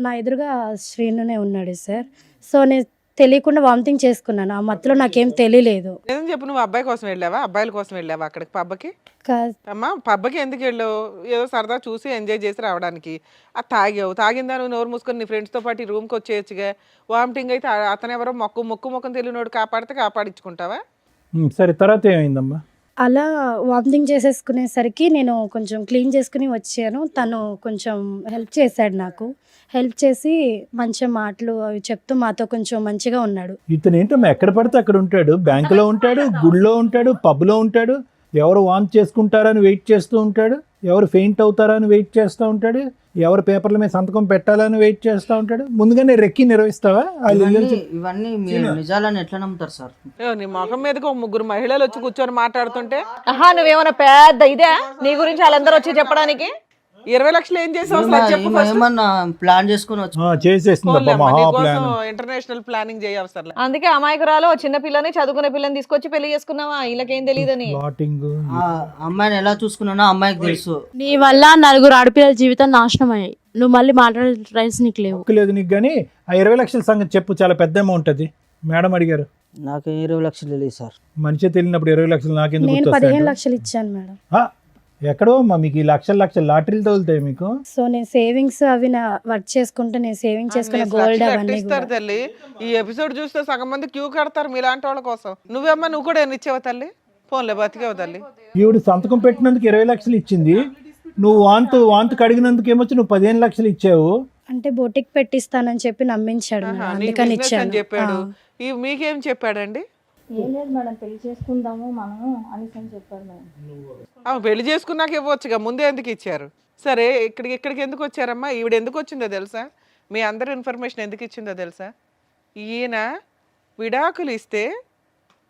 నా ఎదురుగా శ్రీనునే ఉన్నాడు సార్. సో నేను తెలియకుండా వామిటింగ్ చేసుకున్నాను. ఆ మత్తులో నాకేం తెలియలేదు. నిజం చెప్పు, నువ్వు అబ్బాయి కోసం వెళ్ళావా, అబ్బాయిల కోసం వెళ్ళావా అక్కడికి పబ్కి? కా- అమ్మా పబ్కి ఎందుకు వెళ్ళావు? ఏదో సరదా చూసి ఎంజాయ్ చేసి రావడానికి. అది తాగావు, తాగిందా నువ్వు నోరు మూసుకొని నీ ఫ్రెండ్స్తో పాటు ఈ రూమ్కి వచ్చేయచ్చుగా. వామిటింగ్ అయితే అతను ఎవరో ముక్కు తెలియనోడు కాపాడితే కాపాడించుకుంటావా? సరే, తర్వాత ఏమైందమ్మా? అలా వామిటింగ్ చేసేసుకునేసరికి నేను కొంచెం క్లీన్ చేసుకుని వచ్చాను. తను కొంచెం హెల్ప్ చేశాడు నాకు. హెల్ప్ చేసి మంచి మాటలు అవి చెప్తూ మాతో కొంచెం మంచిగా ఉన్నాడు. ఇతను ఏంటమ్మా ఎక్కడ పడితే అక్కడ ఉంటాడు, బ్యాంకులో ఉంటాడు, గుడిలో ఉంటాడు, పబ్లో ఉంటాడు, ఎవరు వాంట్ చేసుకుంటారని వెయిట్ చేస్తూ ఉంటాడు, ఎవరు ఫెయింట్ అవుతారని వెయిట్ చేస్తూ ఉంటాడు, ఎవరు పేపర్ల మీద సంతకం పెట్టాలని వెయిట్ చేస్తూ ఉంటాడు. ముందుగానే రెక్కి నిర్వహిస్తావా? ఇవన్నీ మీరు నిజాలని ఎట్లా నమ్ముతారు సార్? నీ ముఖం మీదకి ఒక 3 మహిళలు వచ్చి కూర్చొని మాట్లాడుతుంటే నువ్వేమన్నా పెద్ద ఇదే నీ గురించి వాళ్ళందరూ వచ్చి చెప్పడానికి? 20 లక్షలు ఏం చేసావు అసలు చెప్పు first. ఏమన్నా ప్లాన్ చేసుకుని వచ్చి చేసేస్తుందమ్మా మహా ప్లాన్. International planning చేయవసరం. అందుకే అమాయకురాలు ఓ చిన్న పిల్లని చదువుకునే పిల్లని తీసుకొచ్చి పెళ్లి చేసుకున్నావా? వీళ్ళకేం తెలియదని. ప్లాటింగ్. ఆ అమ్మాయిని ఎలా చూసుకున్నానో అమ్మాయికి తెలుసు. నీ వల్ల 4 ఆడపిల్లల జీవితం నాశనం అయ్యాయి. నువ్వు మళ్ళీ మాట్లాడే రైట్స్ నీకు లేవు. లేదు నీకు, కానీ ఆ 20 లక్షల సంగతి చెప్పు, చాలా పెద్ద అమౌంట్ అది. మేడం అడిగారు. నాకు 20 లక్షలు తెలియదు సార్. మనిషి తెలియనప్పుడు 20 లక్షలు నాకెందుకు నేను గుర్తొస్తాయి? 15 లక్షలు ఇచ్చాను మేడం. ఎక్కడో అమ్మా మీకు ఈ లక్షల లాటరీలు తగులుతాయి మీకు. సో నేను సేవింగ్స్ అవి వర్క్ చేసుకుంటే నేను సేవింగ్ చేసుకున్న గోల్డ్ అవన్నీ ఇస్తారు తల్లి. ఈ ఎపిసోడ్ చూస్తే సగం మంది క్యూ కడతారు మీలాంటి వాళ్ళ కోసం. నువ్వు కూడా ఎన్ని ఇచ్చావు తల్లి? ఫోన్లే బతికేవు తల్లి. ఈవిడ సంతకం పెట్టినందుకు 20 లక్షలు ఇచ్చింది. నువ్వు వాంతు కడిగినందుకు ఏమొచ్చి నువ్వు 15 లక్షలు ఇచ్చావు. అంటే బొటిక్ పెట్టిస్తానని చెప్పి నమ్మించాడు మేడం. నీకు అందుకని business అని ఇచ్చాను. చెప్పాడు. మీకేం చెప్పాడండి? ఏం లేదు మేడం, పెళ్లి చేసుకుందాము మనము అనేసి అని చెప్పాడు మేడం. పెళ్లి చేసుకున్నాక ఇవ్వచ్చుగా, ముందే ఎందుకు ఇచ్చారు? సరే, ఇక్కడికి ఎందుకు వచ్చారమ్మా? ఈవిడ ఎందుకు వచ్చిందో తెలుసా? మీ అందరి ఇన్ఫర్మేషన్ ఎందుకు ఇచ్చిందో తెలుసా? ఈయన విడాకులు ఇస్తే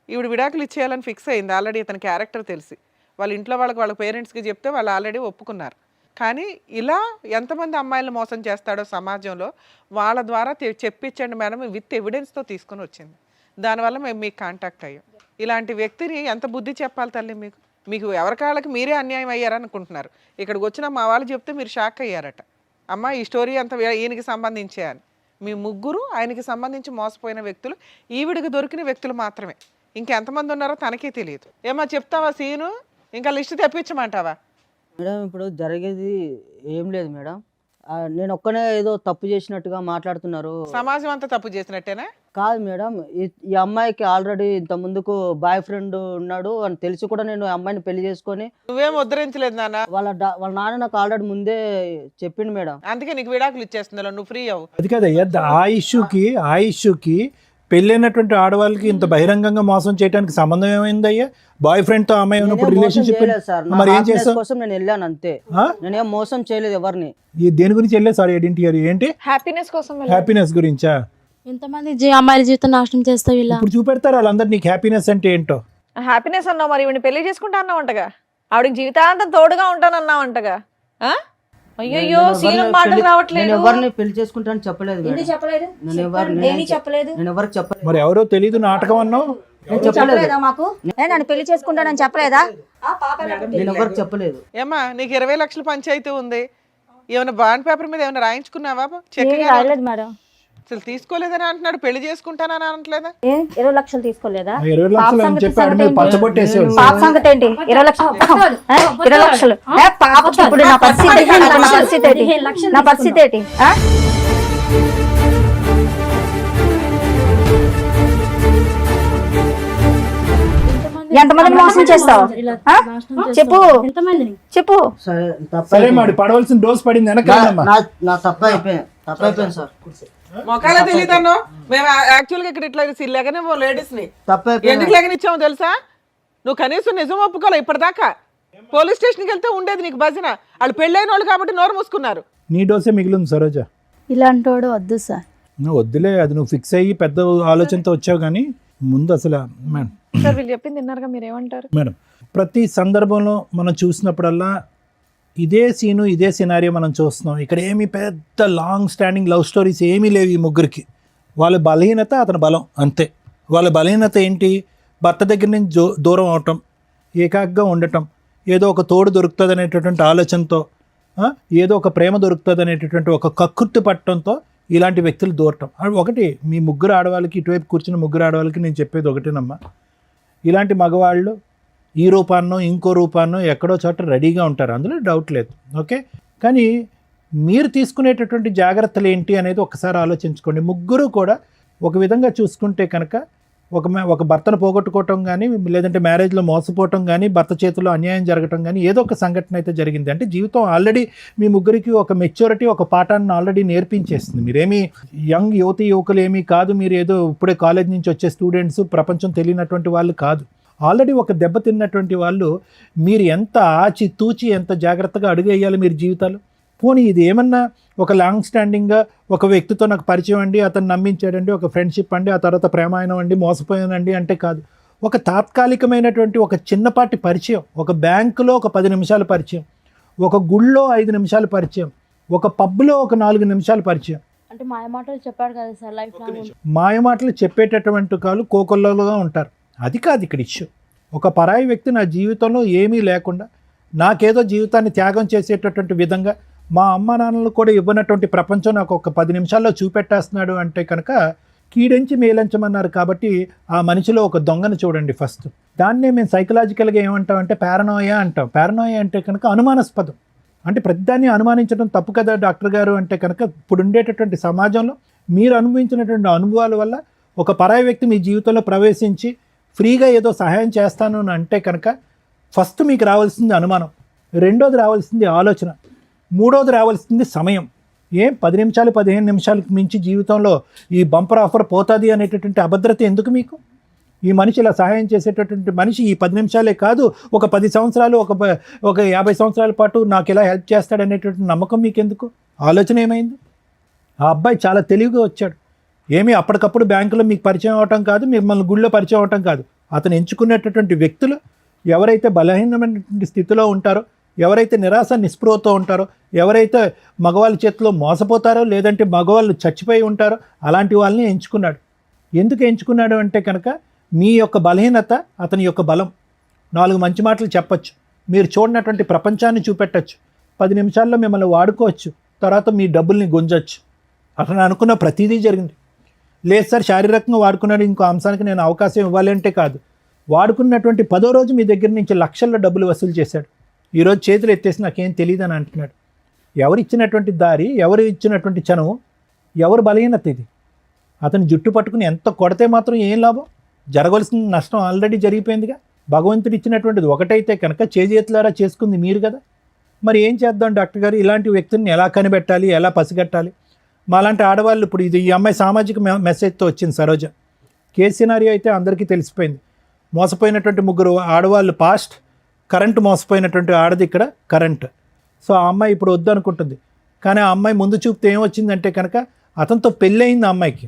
ఈవిడ విడాకులు ఇచ్చేయాలని ఫిక్స్ అయింది ఆల్రెడీ. ఇతని క్యారెక్టర్ తెలిసి వాళ్ళ ఇంట్లో వాళ్ళ పేరెంట్స్కి చెప్తే వాళ్ళు ఆల్రెడీ ఒప్పుకున్నారు. కానీ ఇలా ఎంతమంది అమ్మాయిలను మోసం చేస్తాడో సమాజంలో వాళ్ళ ద్వారా చెప్పించండి మేడం విత్ ఎవిడెన్స్తో తీసుకొని వచ్చింది. దానివల్ల మేము మీకు కాంటాక్ట్ అయ్యాం. ఇలాంటి వ్యక్తిని ఎంత బుద్ధి చెప్పాలి తల్లి మీకు? మీకు ఎవరికాళ్ళకి మీరే అన్యాయం అయ్యారనుకుంటున్నారు. ఇక్కడికి వచ్చిన మా వాళ్ళు చెప్తే మీరు షాక్ అయ్యారట. అమ్మ ఈ స్టోరీ అంతా ఈయనకి సంబంధించే అని. మీ ముగ్గురు ఆయనకి సంబంధించి మోసపోయిన వ్యక్తులు, ఈవిడికి దొరికిన వ్యక్తులు మాత్రమే. ఇంకెంతమంది ఉన్నారో తనకే తెలియదు. ఏమా చెప్తావా సీను? ఇంకా లిస్ట్ తెప్పించమంటావా? మేడం ఇప్పుడు జరిగేది ఏం లేదు మేడం. నేను ఒక్కనే ఏదో తప్పు చేసినట్టుగా మాట్లాడుతున్నారు. సమాజం అంతా తప్పు చేసినట్టేనా? కాదు మేడం, ఈ అమ్మాయికి ఆల్రెడీ ఇంత ముందుకు బాయ్ ఫ్రెండ్ ఉన్నాడు అని తెలిసి కూడా నేను ఆ అమ్మాయిని పెళ్లి చేసుకొని. నువ్వేం ఉద్ధరించలేదు నాన్న. వాళ్ళ నాన్న నాకు ఆల్రెడీ ముందే చెప్పిండు మేడం. అందుకే నీకు విడాకులు ఇచ్చేస్తుందా, నువ్వు ఫ్రీ అవ్వు. అది కదయ్యా, ఆ ఇష్యూకి పెళ్ళైనటువంటి ఆడవాళ్ళకి ఇంత బహిరంగంగా మోసం చేయడానికి సంబంధం ఏమైందయ్యా? బాయ్ ఫ్రెండ్ తో అమ్మాయి ఉన్నప్పుడు రిలేషన్షిప్ మరి ఏం చేస్తావు? కోసం నేను వెళ్ళాను అంతే. నేనేం మోసం చేయలేదు ఎవరిని. దేని గురించి వెళ్ళే? సారీ ఐడెంటిటీ ఏంటి? హ్యాపీనెస్ కోసం హ్యాపీనెస్ గురించా? ఎంతమంది అమ్మాయిల జీవితం నాశనం చేస్తావు ఇలా? ఇప్పుడు చూపెడతారు వాళ్ళందరూ నీకు హ్యాపీనెస్ అంటే ఏంటో. హ్యాపీనెస్ అన్నావు, మరి ఈవిని పెళ్లి చేసుకుంటా అన్నావంటగా, ఆవిడకి జీవితాంతం తోడుగా ఉంటానన్నావంటగా. అయ్యో సీను మాటలు రావట్లేదు. నేను ఎవరిని పెళ్లి చేసుకుంటాను చెప్పలేదు మేడం. నేను చెప్పలేదు. నేను ఎవరికి చెప్పలేదు. మరి ఎవరో తెలీదు నాటకం అన్నావు. చెప్పలేదా మాకు? నన్ను పెళ్లి చేసుకుంటానని చెప్పలేదా? నేను ఎవరికి చెప్పలేదు. ఏమా నీకు 20 లక్షల పంచాయతీ ఉంది, ఏమైనా బాండ్ పేపర్ మీద ఏమైనా రాయించుకున్నావా? రాయలేదు మేడం. అసలు తీసుకోలేదని అంటున్నాడు, పెళ్లి చేసుకుంటానని అనట్లేదా? 20 లక్షలు తీసుకోలేదా? 20 లక్షలు అని చెప్పి ఆడ మీద పచ్చబొట్టేసేవాడు. పాప సంగతి ఏంటి? 20 లక్షలు 20 లక్షలు పాపకి ఇప్పుడు నా పరిస్థితి ఏంటి? ఎంతమందిని మోసం చేస్తావు చెప్పు. చెప్పు. సరే మరి పడవలసిన డోస్ పడింది వెనకాలమ్మా. నా తప్పు అయిపోయింది సార్. మొక్కలా తెలియదన్నో. మేము యాక్చువల్గా ఇక్కడ ఇట్లా లేకనే లేడీస్ ని ఎందుకు లేకనిచ్చాము తెలుసా? నువ్వు కనీసం నిజం ఒప్పుకోలే ఇప్పటిదాకా. పోలీస్ స్టేషన్కి వెళ్తే ఉండేది నీకు భజన. వాళ్ళు పెళ్ళైన వాళ్ళు కాబట్టి నోరు మూసుకున్నారు. నీ డోసే మిగిలింది సరోజ. ఇలాంటి వాడు వద్దు సార్. నువ్వు వద్దులే, అది నువ్వు ఫిక్స్ అయ్యి పెద్ద ఆలోచనతో వచ్చావు. కానీ ముందు అసలు మేడం సార్ వీళ్ళు చెప్పింది విన్నారుగా, మీరేమంటారు? మేడం ప్రతి సందర్భంలో మనం చూసినప్పుడల్లా ఇదే సీను ఇదే సినారియో మనం చూస్తున్నాం. ఇక్కడ ఏమి పెద్ద లాంగ్ స్టాండింగ్ లవ్ స్టోరీస్ ఏమీ లేవు ఈ ముగ్గురికి. వాళ్ళ బలహీనత అతని బలం అంతే. వాళ్ళ బలహీనత ఏంటి? భర్త దగ్గర నుంచి దూరం అవటం, ఏకాగ్గా ఉండటం, ఏదో ఒక తోడు దొరుకుతుంది అనేటటువంటి ఆలోచనతో, ఏదో ఒక ప్రేమ దొరుకుతుంది అనేటటువంటి ఒక కక్కుర్తి పట్టడంతో ఇలాంటి వ్యక్తులు దూరటం. ఒకటి మీ ముగ్గురు ఆడవాళ్ళకి, ఇటువైపు కూర్చున్న ముగ్గురు ఆడవాళ్ళకి నేను చెప్పేది ఒకటేనమ్మా, ఇలాంటి మగవాళ్ళు ఈ రూపాన్నో ఇంకో రూపాన్నో ఎక్కడో చోట రెడీగా ఉంటారు, అందులో డౌట్ లేదు. ఓకే, కానీ మీరు తీసుకునేటటువంటి జాగ్రత్తలు ఏంటి అనేది ఒకసారి ఆలోచించుకోండి. ముగ్గురు కూడా ఒక విధంగా చూసుకుంటే కనుక ఒక భర్తను పోగొట్టుకోవటం కానీ, లేదంటే మ్యారేజ్లో మోసపోవటం కానీ, భర్త చేతిలో అన్యాయం జరగటం కానీ ఏదో ఒక సంఘటన అయితే జరిగింది. అంటే జీవితం ఆల్రెడీ మీ ముగ్గురికి ఒక మెచ్యూరిటీ, ఒక పాఠాన్ని ఆల్రెడీ నేర్పించేస్తుంది. మీరేమీ యంగ్ యువకులు ఏమీ కాదు, మీరు ఏదో ఇప్పుడే కాలేజ్ నుంచి వచ్చే స్టూడెంట్స్, ప్రపంచం తెలియనటువంటి వాళ్ళు కాదు. ఆల్రెడీ ఒక దెబ్బ తిన్నటువంటి వాళ్ళు. మీరు ఎంత ఆచి తూచి ఎంత జాగ్రత్తగా అడుగేయాలి మీరు జీవితాలు. పోనీ ఇది ఏమన్నా ఒక లాంగ్ స్టాండింగ్గా ఒక వ్యక్తితో నాకు పరిచయం అండి, అతను నమ్మించాడండి, ఒక ఫ్రెండ్షిప్ అండి, ఆ తర్వాత ప్రేమాయణం అండి, మోసపోయానండి అంటే కాదు. ఒక తాత్కాలికమైనటువంటి ఒక చిన్నపాటి పరిచయం, ఒక బ్యాంకులో ఒక 10 నిమిషాల పరిచయం, ఒక గుళ్ళో 5 నిమిషాల పరిచయం, ఒక పబ్లో ఒక 4 నిమిషాల పరిచయం. అంటే మాయమాటలు చెప్పాడు కదా సార్, లైఫ్ లాంగ్ మాయమాటలు చెప్పేటటువంటి వాళ్ళు కోకొల్లలుగా ఉంటారు. అది కాదు ఇక్కడ ఇష్యూ. ఒక పరాయి వ్యక్తి నా జీవితంలో ఏమీ లేకుండా నాకేదో జీవితాన్ని త్యాగం చేసేటటువంటి విధంగా, మా అమ్మ నాన్నలు కూడా ఇవ్వనటువంటి ప్రపంచం నాకు ఒక 10 నిమిషాల్లో చూపెట్టేస్తున్నాడు అంటే కనుక కీడించి మేలంచమన్నారు. కాబట్టి ఆ మనిషిలో ఒక దొంగను చూడండి ఫస్ట్. దాన్నే మేము సైకలాజికల్గా ఏమంటామంటే పారనోయా అంటాం. పారనోయా అంటే కనుక అనుమానాస్పదం. అంటే ప్రతిదాన్ని అనుమానించడం తప్పు కదా డాక్టర్ గారు అంటే కనుక, ఇప్పుడు ఉండేటటువంటి సమాజంలో మీరు అనుభవించినటువంటి అనుభవాల వల్ల ఒక పరాయి వ్యక్తి మీ జీవితంలో ప్రవేశించి ఫ్రీగా ఏదో సహాయం చేస్తాను అని అంటే కనుక ఫస్ట్ మీకు రావాల్సింది అనుమానం, రెండోది రావాల్సింది ఆలోచన, మూడోది రావాల్సింది సమయం. 10 నిమిషాలు 15 నిమిషాలకు మించి జీవితంలో ఈ బంపర్ ఆఫర్ పోతుంది అనేటటువంటి అభద్రత ఎందుకు మీకు? ఈ మనిషి ఇలా సహాయం చేసేటటువంటి మనిషి ఈ 10 నిమిషాలే కాదు, ఒక 10 సంవత్సరాలు, ఒక 50 సంవత్సరాల పాటు నాకు ఇలా హెల్ప్ చేస్తాడనేటటువంటి నమ్మకం మీకు ఎందుకు? ఆలోచన ఏమైంది? ఆ అబ్బాయి చాలా తెలివిగా వచ్చాడు. ఏమీ అప్పటికప్పుడు బ్యాంకులో మీకు పరిచయం అవటం కాదు, మిమ్మల్ని గుళ్ళో పరిచయం అవటం కాదు. అతను ఎంచుకునేటటువంటి వ్యక్తులు ఎవరైతే బలహీనమైనటువంటి స్థితిలో ఉంటారో ఎవరైతే నిరాశ నిస్పృహతో ఉంటారో, ఎవరైతే మగవాళ్ళ చేతిలో మోసపోతారో, లేదంటే మగవాళ్ళు చచ్చిపోయి ఉంటారో అలాంటి వాళ్ళని ఎంచుకున్నాడు. ఎందుకు ఎంచుకున్నాడు అంటే కనుక మీ యొక్క బలహీనత అతని యొక్క బలం. 4 మంచి మాటలు చెప్పచ్చు, మీరు చూడనటువంటి ప్రపంచాన్ని చూపెట్టచ్చు, 10 నిమిషాల్లో మిమ్మల్ని వాడుకోవచ్చు, తర్వాత మీ డబ్బుల్ని గుంజచ్చు. అతను అనుకున్న ప్రతిదీ జరిగింది. లేదు సార్ శారీరకంగా వాడుకున్నాడు, ఇంకో అంశానికి నేను అవకాశం ఇవ్వాలి అంటే కాదు. వాడుకున్నటువంటి 10వ రోజు మీ దగ్గర నుంచి లక్షల్లో డబ్బులు వసూలు చేశాడు. ఈరోజు చేతులు ఎత్తేసి నాకేం తెలియదు అని అంటున్నాడు. ఎవరు ఇచ్చినటువంటి దారి, ఎవరు ఇచ్చినటువంటి చనువు, ఎవరు బలహీనత ఇది? అతను జుట్టు పట్టుకుని ఎంత కొడితే మాత్రం ఏం లాభం? జరగవలసిన నష్టం ఆల్రెడీ జరిగిపోయిందిగా. భగవంతుడు ఇచ్చినటువంటిది ఒకటైతే కనుక చేతులారా చేసుకుంది మీరు కదా. మరి ఏం చేద్దాం డాక్టర్ గారు, ఇలాంటి వ్యక్తుల్ని ఎలా కనిపెట్టాలి, ఎలా పసిగట్టాలి? మాలాంటి ఆడవాళ్ళు ఇప్పుడు ఈ అమ్మాయి సామాజిక మెసేజ్తో వచ్చింది సరోజ. కేసు సినారియో అయితే అందరికీ తెలిసిపోయింది. మోసపోయినటువంటి 3 ఆడవాళ్ళు పాస్ట్, కరెంట్ మోసపోయినటువంటి ఆడది ఇక్కడ కరెంట్. సో ఆ అమ్మాయి ఇప్పుడు వద్దనుకుంటుంది. కానీ ఆ అమ్మాయి ముందు చూపుతో ఏమొచ్చిందంటే కనుక అతనితో పెళ్ళయింది. ఆ అమ్మాయికి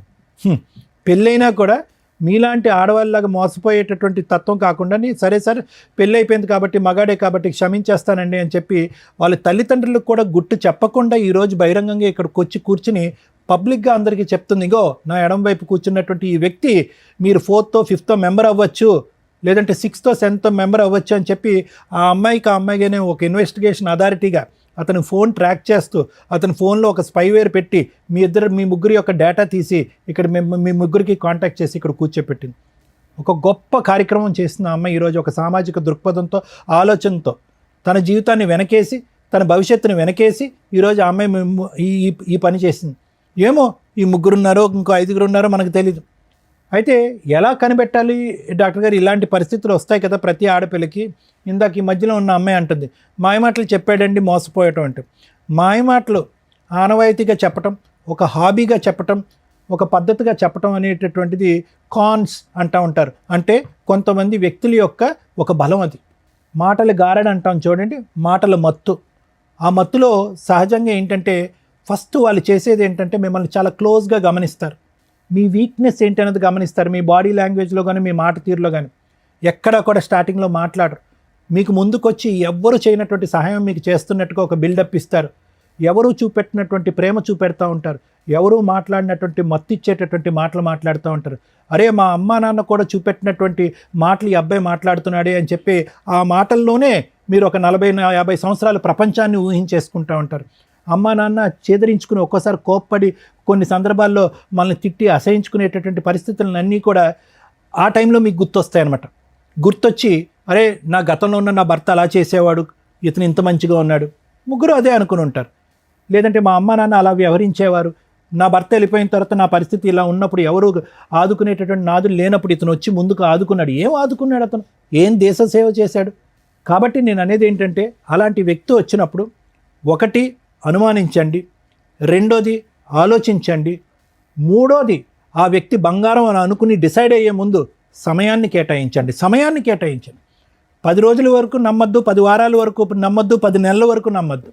పెళ్ళైనా కూడా మీలాంటి ఆడవాళ్ళలాగా మోసపోయేటటువంటి తత్వం కాకుండా సరే సరే పెళ్ళి అయిపోయింది కాబట్టి మగాడే కాబట్టి క్షమించేస్తానండి అని చెప్పి వాళ్ళ తల్లిదండ్రులకు కూడా గుట్టు చెప్పకుండా ఈరోజు బహిరంగంగా ఇక్కడికి వచ్చి కూర్చుని పబ్లిక్గా అందరికీ చెప్తుంది, ఇగో నా ఎడం వైపు కూర్చున్నటువంటి ఈ వ్యక్తి మీరు 4th 5th మెంబర్ అవ్వచ్చు, లేదంటే 6th 7th మెంబర్ అవ్వచ్చు అని చెప్పి ఆ అమ్మాయిగానే ఒక ఇన్వెస్టిగేషన్ అథారిటీగా అతను ఫోన్ ట్రాక్ చేస్తూ అతని ఫోన్లో ఒక స్పైవేర్ పెట్టి మీ ముగ్గురి యొక్క డేటా తీసి ఇక్కడ మీ ముగ్గురికి కాంటాక్ట్ చేసి ఇక్కడ కూర్చోపెట్టింది. ఒక గొప్ప కార్యక్రమం చేసిన అమ్మాయి ఈరోజు ఒక సామాజిక దృక్పథంతో, ఆలోచనతో తన జీవితాన్ని వెనకేసి, తన భవిష్యత్తుని వెనకేసి ఈరోజు ఆ అమ్మాయి ఈ పని చేసింది. ఏమో ఈ 3 ఉన్నారో ఇంకో 5 ఉన్నారో మనకు తెలీదు. అయితే ఎలా కనిపెట్టాలి డాక్టర్ గారు? ఇలాంటి పరిస్థితులు వస్తాయి కదా ప్రతి ఆడపిల్లకి. ఇందాక ఈ మధ్యలో ఉన్న అమ్మాయి అంటుంది, మాయమాటలు చెప్పాడండి మోసపోయటం అంటే. మాయమాటలు ఆనవాయితీగా చెప్పటం, ఒక హాబీగా చెప్పటం, ఒక పద్ధతిగా చెప్పటం అనేటటువంటిది కాన్స్ అంటూ ఉంటారు. అంటే కొంతమంది వ్యక్తుల యొక్క ఒక బలం అది. మాటలు గారడి అంటాం చూడండి, మాటల మత్తు. ఆ మత్తులో సహజంగా ఏంటంటే ఫస్ట్ వాళ్ళు చేసేది ఏంటంటే మిమ్మల్ని చాలా క్లోజ్గా గమనిస్తారు. మీ వీక్నెస్ ఏంటి అనేది గమనిస్తారు. మీ బాడీ లాంగ్వేజ్లో కానీ మీ మాట తీరులో కానీ ఎక్కడా కూడా స్టార్టింగ్లో మాట్లాడరు. మీకు ముందుకొచ్చి ఎవ్వరు చేయనటువంటి సహాయం మీకు చేస్తున్నట్టుగా ఒక బిల్డప్ ఇస్తారు. ఎవరు చూపెట్టినటువంటి ప్రేమ చూపెడతా ఉంటారు. ఎవరు మాట్లాడినటువంటి మత్తు ఇచ్చేటటువంటి మాటలు మాట్లాడుతూ ఉంటారు. అరే మా అమ్మా నాన్న కూడా చూపెట్టినటువంటి మాటలు ఈ అబ్బాయి మాట్లాడుతున్నాడే అని చెప్పి ఆ మాటల్లోనే మీరు ఒక 40-50 సంవత్సరాల ప్రపంచాన్ని ఊహించేసుకుంటూ ఉంటారు. అమ్మా నాన్న చేదరించుకుని ఒక్కోసారి కోప్పడి కొన్ని సందర్భాల్లో మనల్ని తిట్టి అసహించుకునేటటువంటి పరిస్థితులన్నీ కూడా ఆ టైంలో మీకు గుర్తొస్తాయన్నమాట. గుర్తొచ్చి అరే నా గతంలో ఉన్న నా భర్త అలా చేసేవాడు, ఇతను ఇంత మంచిగా ఉన్నాడు, ముగ్గురు అదే అనుకుని ఉంటారు. లేదంటే మా అమ్మ నాన్న అలా వ్యవహరించేవారు, నా భర్త వెళ్ళిపోయిన తర్వాత నా పరిస్థితి ఇలా ఉన్నప్పుడు ఎవరు ఆదుకునేటటువంటి నాదులు లేనప్పుడు ఇతను వచ్చి ముందుకు ఆదుకున్నాడు. ఏం ఆదుకున్నాడు అతను? ఏం దేశ సేవ చేశాడు? కాబట్టి నేను అనేది ఏంటంటే అలాంటి వ్యక్తి వచ్చినప్పుడు ఒకటి అనుమానించండి, రెండోది ఆలోచించండి, మూడోది ఆ వ్యక్తి బంగారం అని అనుకుని డిసైడ్ అయ్యే ముందు సమయాన్ని కేటాయించండి. 10 రోజుల వరకు నమ్మద్దు, 10 వారాల వరకు నమ్మద్దు, 10 నెలల వరకు నమ్మద్దు.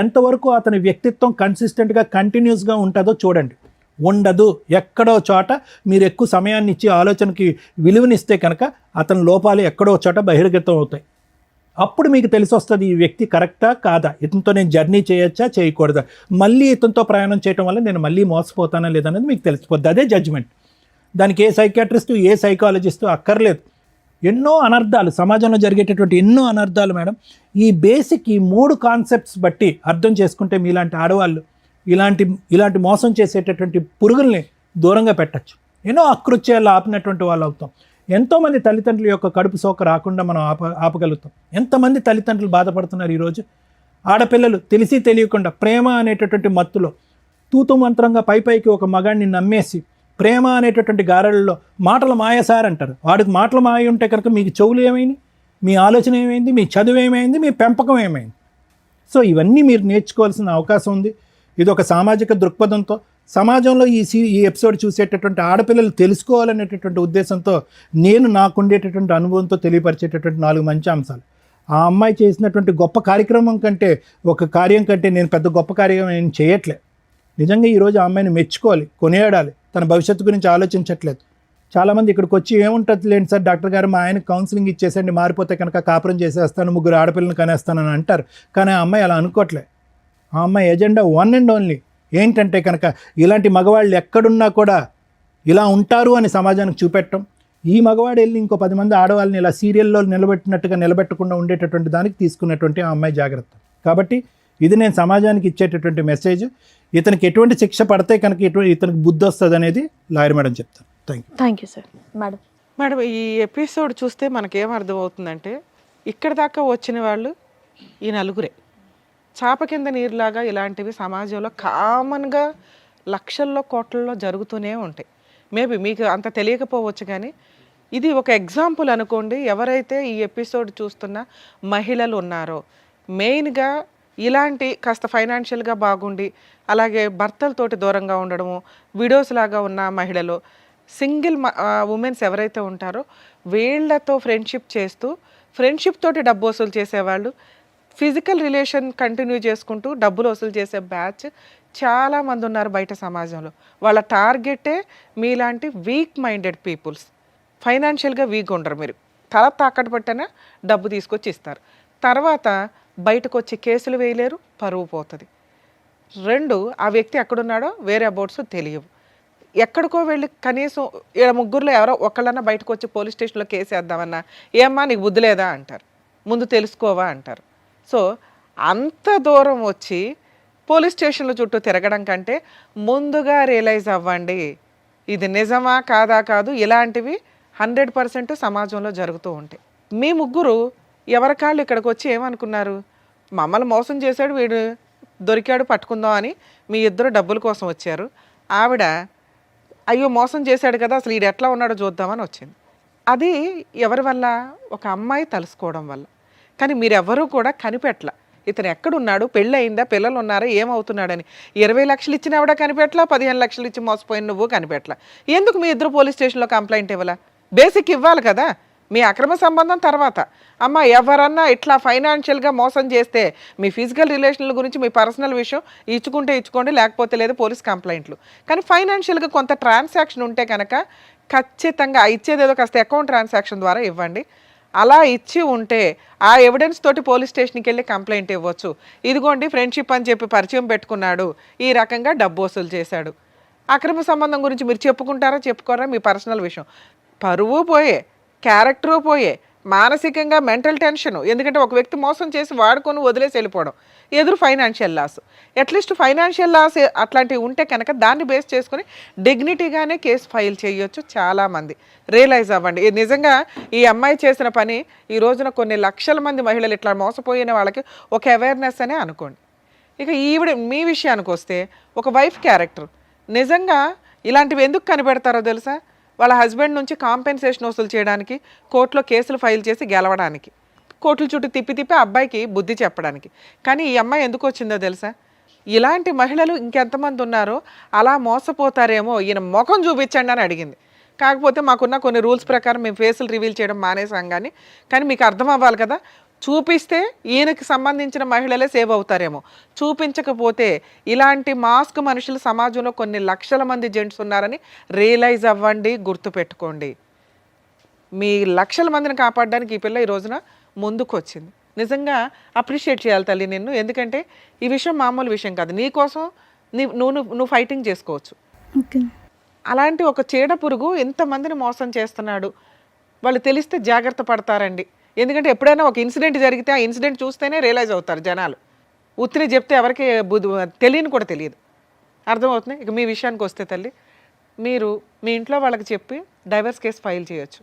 ఎంతవరకు అతని వ్యక్తిత్వం కన్సిస్టెంట్గా కంటిన్యూస్గా ఉంటుందో చూడండి. ఉండదు, ఎక్కడో చోట మీరు ఎక్కువ సమయాన్ని ఇచ్చి ఆలోచనకి విలువనిస్తే కనుక అతని లోపాలు ఎక్కడో చోట బహిర్గతం అవుతాయి. అప్పుడు మీకు తెలిసి వస్తుంది ఈ వ్యక్తి కరెక్టా కాదా, ఇతనితో నేను జర్నీ చేయొచ్చా చేయకూడదా, మళ్ళీ ఇతనితో ప్రయాణం చేయడం వల్ల నేను మళ్ళీ మోసపోతానా లేదనేది మీకు తెలిసిపోద్ది. అదే జడ్జిమెంట్. దానికి ఏ సైకియాట్రిస్టు ఏ సైకాలజిస్టు అక్కర్లేదు. ఎన్నో అనర్థాలు సమాజంలో జరిగేటటువంటి ఎన్నో అనర్థాలు మేడం ఈ బేసిక్ ఈ 3 కాన్సెప్ట్స్ బట్టి అర్థం చేసుకుంటే మీలాంటి ఆడవాళ్ళు ఇలాంటి మోసం చేసేటటువంటి పురుగుల్ని దూరంగా పెట్టచ్చు. ఎన్నో అకృత్యాలు ఆపినటువంటి వాళ్ళు అవుతాం. ఎంతోమంది తల్లిదండ్రుల యొక్క కడుపు సోక రాకుండా మనం ఆపగలుగుతాం. ఎంతమంది తల్లిదండ్రులు బాధపడుతున్నారు ఈరోజు. ఆడపిల్లలు తెలిసి తెలియకుండా ప్రేమ అనేటటువంటి మత్తులో తూతు మంత్రంగా పైకి ఒక మగాడిని నమ్మేసి ప్రేమ అనేటటువంటి గారలలో మాటలు మాయసార్ అంటారు. వాడికి మాటలు మాయ ఉంటే కనుక మీకు చెవులు ఏమైంది, మీ ఆలోచన ఏమైంది, మీ చదువు ఏమైంది, మీ పెంపకం ఏమైంది. సో ఇవన్నీ మీరు నేర్చుకోవాల్సిన అవకాశం ఉంది. ఇది ఒక సామాజిక దృక్పథంతో సమాజంలో ఈ ఎపిసోడ్ చూసేటటువంటి ఆడపిల్లలు తెలుసుకోవాలనేటటువంటి ఉద్దేశంతో నేను నాకుండేటటువంటి అనుభవంతో తెలియపరిచేటటువంటి 4 మంచి అంశాలు. ఆ అమ్మాయి చేసినటువంటి గొప్ప కార్యక్రమం కంటే ఒక కార్యం కంటే నేను పెద్ద గొప్ప కార్యం ఏం చేయట్లే. నిజంగా ఈరోజు ఆ అమ్మాయిని మెచ్చుకోవాలి, కొనియాడాలి. తన భవిష్యత్తు గురించి ఆలోచించట్లేదు. చాలామంది ఇక్కడికి వచ్చి ఏముంటుంది లేండి సార్ డాక్టర్ గారు మా ఆయన కౌన్సిలింగ్ ఇచ్చేసండి మారిపోతే కనుక కాపురం చేసేస్తాను 3 ఆడపిల్లని కనేస్తానని అంటారు. కానీ ఆ అమ్మాయి అలా అనుకోవట్లే. ఆ అమ్మాయి ఎజెండా వన్ అండ్ ఓన్లీ ఏంటంటే కనుక ఇలాంటి మగవాళ్ళు ఎక్కడున్నా కూడా ఇలా ఉంటారు అని సమాజానికి చూపెట్టడం. ఈ మగవాడు వెళ్ళి ఇంకో 10 మంది ఆడవాళ్ళని ఇలా సీరియల్లో నిలబెట్టినట్టుగా నిలబెట్టకుండా ఉండేటటువంటి దానికి తీసుకున్నటువంటి ఆ అమ్మాయి జాగ్రత్త. కాబట్టి ఇది నేను సమాజానికి ఇచ్చేటటువంటి మెసేజ్. ఇతనికి ఎటువంటి శిక్ష పడితే కనుక ఇతనికి బుద్ధి వస్తుంది అనేది లాయర్ మేడం చెప్తాను. Thank you sir. Madam, madam ఈ ఎపిసోడ్ చూస్తే మనకేం అర్థమవుతుందంటే ఇక్కడ దాకా వచ్చిన వాళ్ళు ఈ నలుగురే. చాప కింద నీరులాగా ఇలాంటివి సమాజంలో కామన్గా లక్షల్లో కోట్లలో జరుగుతూనే ఉంటాయి. మేబీ మీకు అంత తెలియకపోవచ్చు, కానీ ఇది ఒక ఎగ్జాంపుల్ అనుకోండి. ఎవరైతే ఈ ఎపిసోడ్ చూస్తున్న మహిళలు ఉన్నారో మెయిన్గా ఇలాంటి కాస్త ఫైనాన్షియల్గా బాగుండి అలాగే భర్తలతోటి దూరంగా ఉండడము, విడోస్ లాగా ఉన్న మహిళలు, సింగిల్ ఉమెన్స్ ఎవరైతే ఉంటారో వీళ్ళతో ఫ్రెండ్షిప్ చేస్తూ ఫ్రెండ్షిప్ తోటి డబ్బు వసూలు చేసేవాళ్ళు, ఫిజికల్ రిలేషన్ కంటిన్యూ చేసుకుంటూ డబ్బులు వసూలు చేసే బ్యాచ్ చాలామంది ఉన్నారు బయట సమాజంలో. వాళ్ళ టార్గెటే మీలాంటి వీక్ మైండెడ్ పీపుల్స్. ఫైనాన్షియల్గా వీక్ ఉండరు, మీరు తల తాకట్టు పెట్టినా డబ్బు తీసుకొచ్చి ఇస్తారు. తర్వాత బయటకు వచ్చి కేసులు వేయలేరు, పరువు పోతుంది. 2, ఆ వ్యక్తి ఎక్కడున్నాడో వేరే అబౌట్స్ తెలియవు. ఎక్కడికో వెళ్ళి కనీసం 3 ఎవరో ఒకళ్ళన్నా బయటకు వచ్చి పోలీస్ స్టేషన్లో కేసు వేద్దామన్నా ఏమ్మా నీకు బుద్ధి లేదా అంటారు, ముందు తెలుసుకోవా అంటారు. సో అంత దూరం వచ్చి పోలీస్ స్టేషన్ల చుట్టూ తిరగడం కంటే ముందుగా రియలైజ్ అవ్వండి ఇది నిజమా కాదా కాదు. ఇలాంటివి 100% సమాజంలో జరుగుతూ ఉంటాయి. మీ 3 ఎవరి కాళ్ళు ఇక్కడికి వచ్చి ఏమనుకున్నారు, మమ్మల్ని మోసం చేశాడు వీడు దొరికాడు పట్టుకుందాం అని మీ 2 డబ్బుల కోసం వచ్చారు. ఆవిడ అయ్యో మోసం చేశాడు కదా అసలు వీడు ఎట్లా ఉన్నాడో చూద్దామని వచ్చింది. అది ఎవరి వల్ల? ఒక అమ్మాయి తలుసుకోవడం వల్ల. కానీ మీరెవరూ కూడా కనిపెట్టల ఇతను ఎక్కడున్నాడు, పెళ్ళి అయిందా, పిల్లలు ఉన్నారా, ఏమవుతున్నాడని. 20 లక్షలు ఇచ్చినా ఆవిడ కనిపెట్టలా, 15 లక్షలు ఇచ్చి మోసపోయిన నువ్వు కనిపెట్టలా. ఎందుకు మీ 2 పోలీస్ స్టేషన్లో కంప్లైంట్ ఇవ్వాలా? బేసిక్ ఇవ్వాలి కదా. మీ అక్రమ సంబంధం తర్వాత అమ్మ ఎవరన్నా ఇట్లా ఫైనాన్షియల్గా మోసం చేస్తే మీ ఫిజికల్ రిలేషన్ల గురించి మీ పర్సనల్ విషయం ఇచ్చుకుంటే ఇచ్చుకోండి, లేకపోతే లేదు పోలీస్ కంప్లైంట్లు. కానీ ఫైనాన్షియల్గా కొంత ట్రాన్సాక్షన్ ఉంటే కనుక ఖచ్చితంగా ఇచ్చేదేదో కాస్త అకౌంట్ ట్రాన్సాక్షన్ ద్వారా ఇవ్వండి. అలా ఇచ్చి ఉంటే ఆ ఎవిడెన్స్ తోటి పోలీస్ స్టేషన్కి వెళ్ళి కంప్లైంట్ ఇవ్వచ్చు. ఇదిగోండి ఫ్రెండ్షిప్ అని చెప్పి పరిచయం పెట్టుకున్నాడు, ఈ రకంగా డబ్బు వసూలు చేశాడు. అక్రమ సంబంధం గురించి మీరు చెప్పుకుంటారా చెప్పుకోరా మీ పర్సనల్ విషయం. పరువు పోయే, క్యారెక్టరు పోయే, మానసికంగా మెంటల్ టెన్షను. ఎందుకంటే ఒక వ్యక్తి మోసం చేసి వాడుకొని వదిలేసి వెళ్ళిపోవడం, ఎదురు financial loss. At least financial loss అట్లాంటివి ఉంటే కనుక దాన్ని బేస్ చేసుకుని డిగ్నిటీగానే కేసు ఫైల్ చేయొచ్చు. చాలామంది రియలైజ్ అవ్వండి. నిజంగా ఈ అమ్మాయి చేసిన పని ఈ రోజున కొన్ని లక్షల మంది మహిళలు ఇట్లా మోసపోయిన వాళ్ళకి ఒక అవేర్నెస్ అనే అనుకోండి. ఇక ఈవిడ మీ విషయానికి వస్తే ఒక వైఫ్ క్యారెక్టర్. నిజంగా ఇలాంటివి ఎందుకు కనిపెడతారో తెలుసా? వాళ్ళ హస్బెండ్ నుంచి కాంపెన్సేషన్ వసూలు చేయడానికి, కోర్టులో కేసులు ఫైల్ చేసి గెలవడానికి, కోర్టుల చుట్టూ తిప్పి అబ్బాయికి బుద్ధి చెప్పడానికి. కానీ ఈ అమ్మాయి ఎందుకు వచ్చిందో తెలుసా? ఇలాంటి మహిళలు ఇంకెంతమంది ఉన్నారో అలా మోసపోతారేమో ఈయన ముఖం చూపించండి అని అడిగింది. కాకపోతే మాకున్న కొన్ని రూల్స్ ప్రకారం మేము ఫేసులు రివీల్ చేయడం మానేసాం. కానీ మీకు అర్థం అవ్వాలి కదా, చూపిస్తే ఈయనకి సంబంధించిన మహిళలే సేవ్ అవుతారేమో, చూపించకపోతే ఇలాంటి మాస్క్ మనుషులు సమాజంలో కొన్ని లక్షల మంది జెంట్స్ ఉన్నారని రియలైజ్ అవ్వండి, గుర్తుపెట్టుకోండి. మీ లక్షల మందిని కాపాడడానికి ఈ పిల్ల ఈ రోజున ముందుకు వచ్చింది. నిజంగా అప్రిషియేట్ చేయాలి తల్లి నిన్ను. ఎందుకంటే ఈ విషయం మామూలు విషయం కాదు. నీకోసం నువ్వు ఫైటింగ్ చేసుకోవచ్చు. అలాంటి ఒక చీడ పురుగు ఎంతమందిని మోసం చేస్తున్నాడు వాళ్ళు తెలిస్తే జాగ్రత్త పడతారండి. ఎందుకంటే ఎప్పుడైనా ఒక ఇన్సిడెంట్ జరిగితే ఆ ఇన్సిడెంట్ చూస్తేనే రియలైజ్ అవుతారు జనాలు. ఉత్తిని చెప్తే ఎవరికి తెలియని కూడా తెలియదు. అర్థమవుతుంది. ఇక మీ విషయానికి వస్తే తల్లి, మీరు మీ ఇంట్లో వాళ్ళకి చెప్పి డైవర్స్ కేసు ఫైల్ చేయొచ్చు.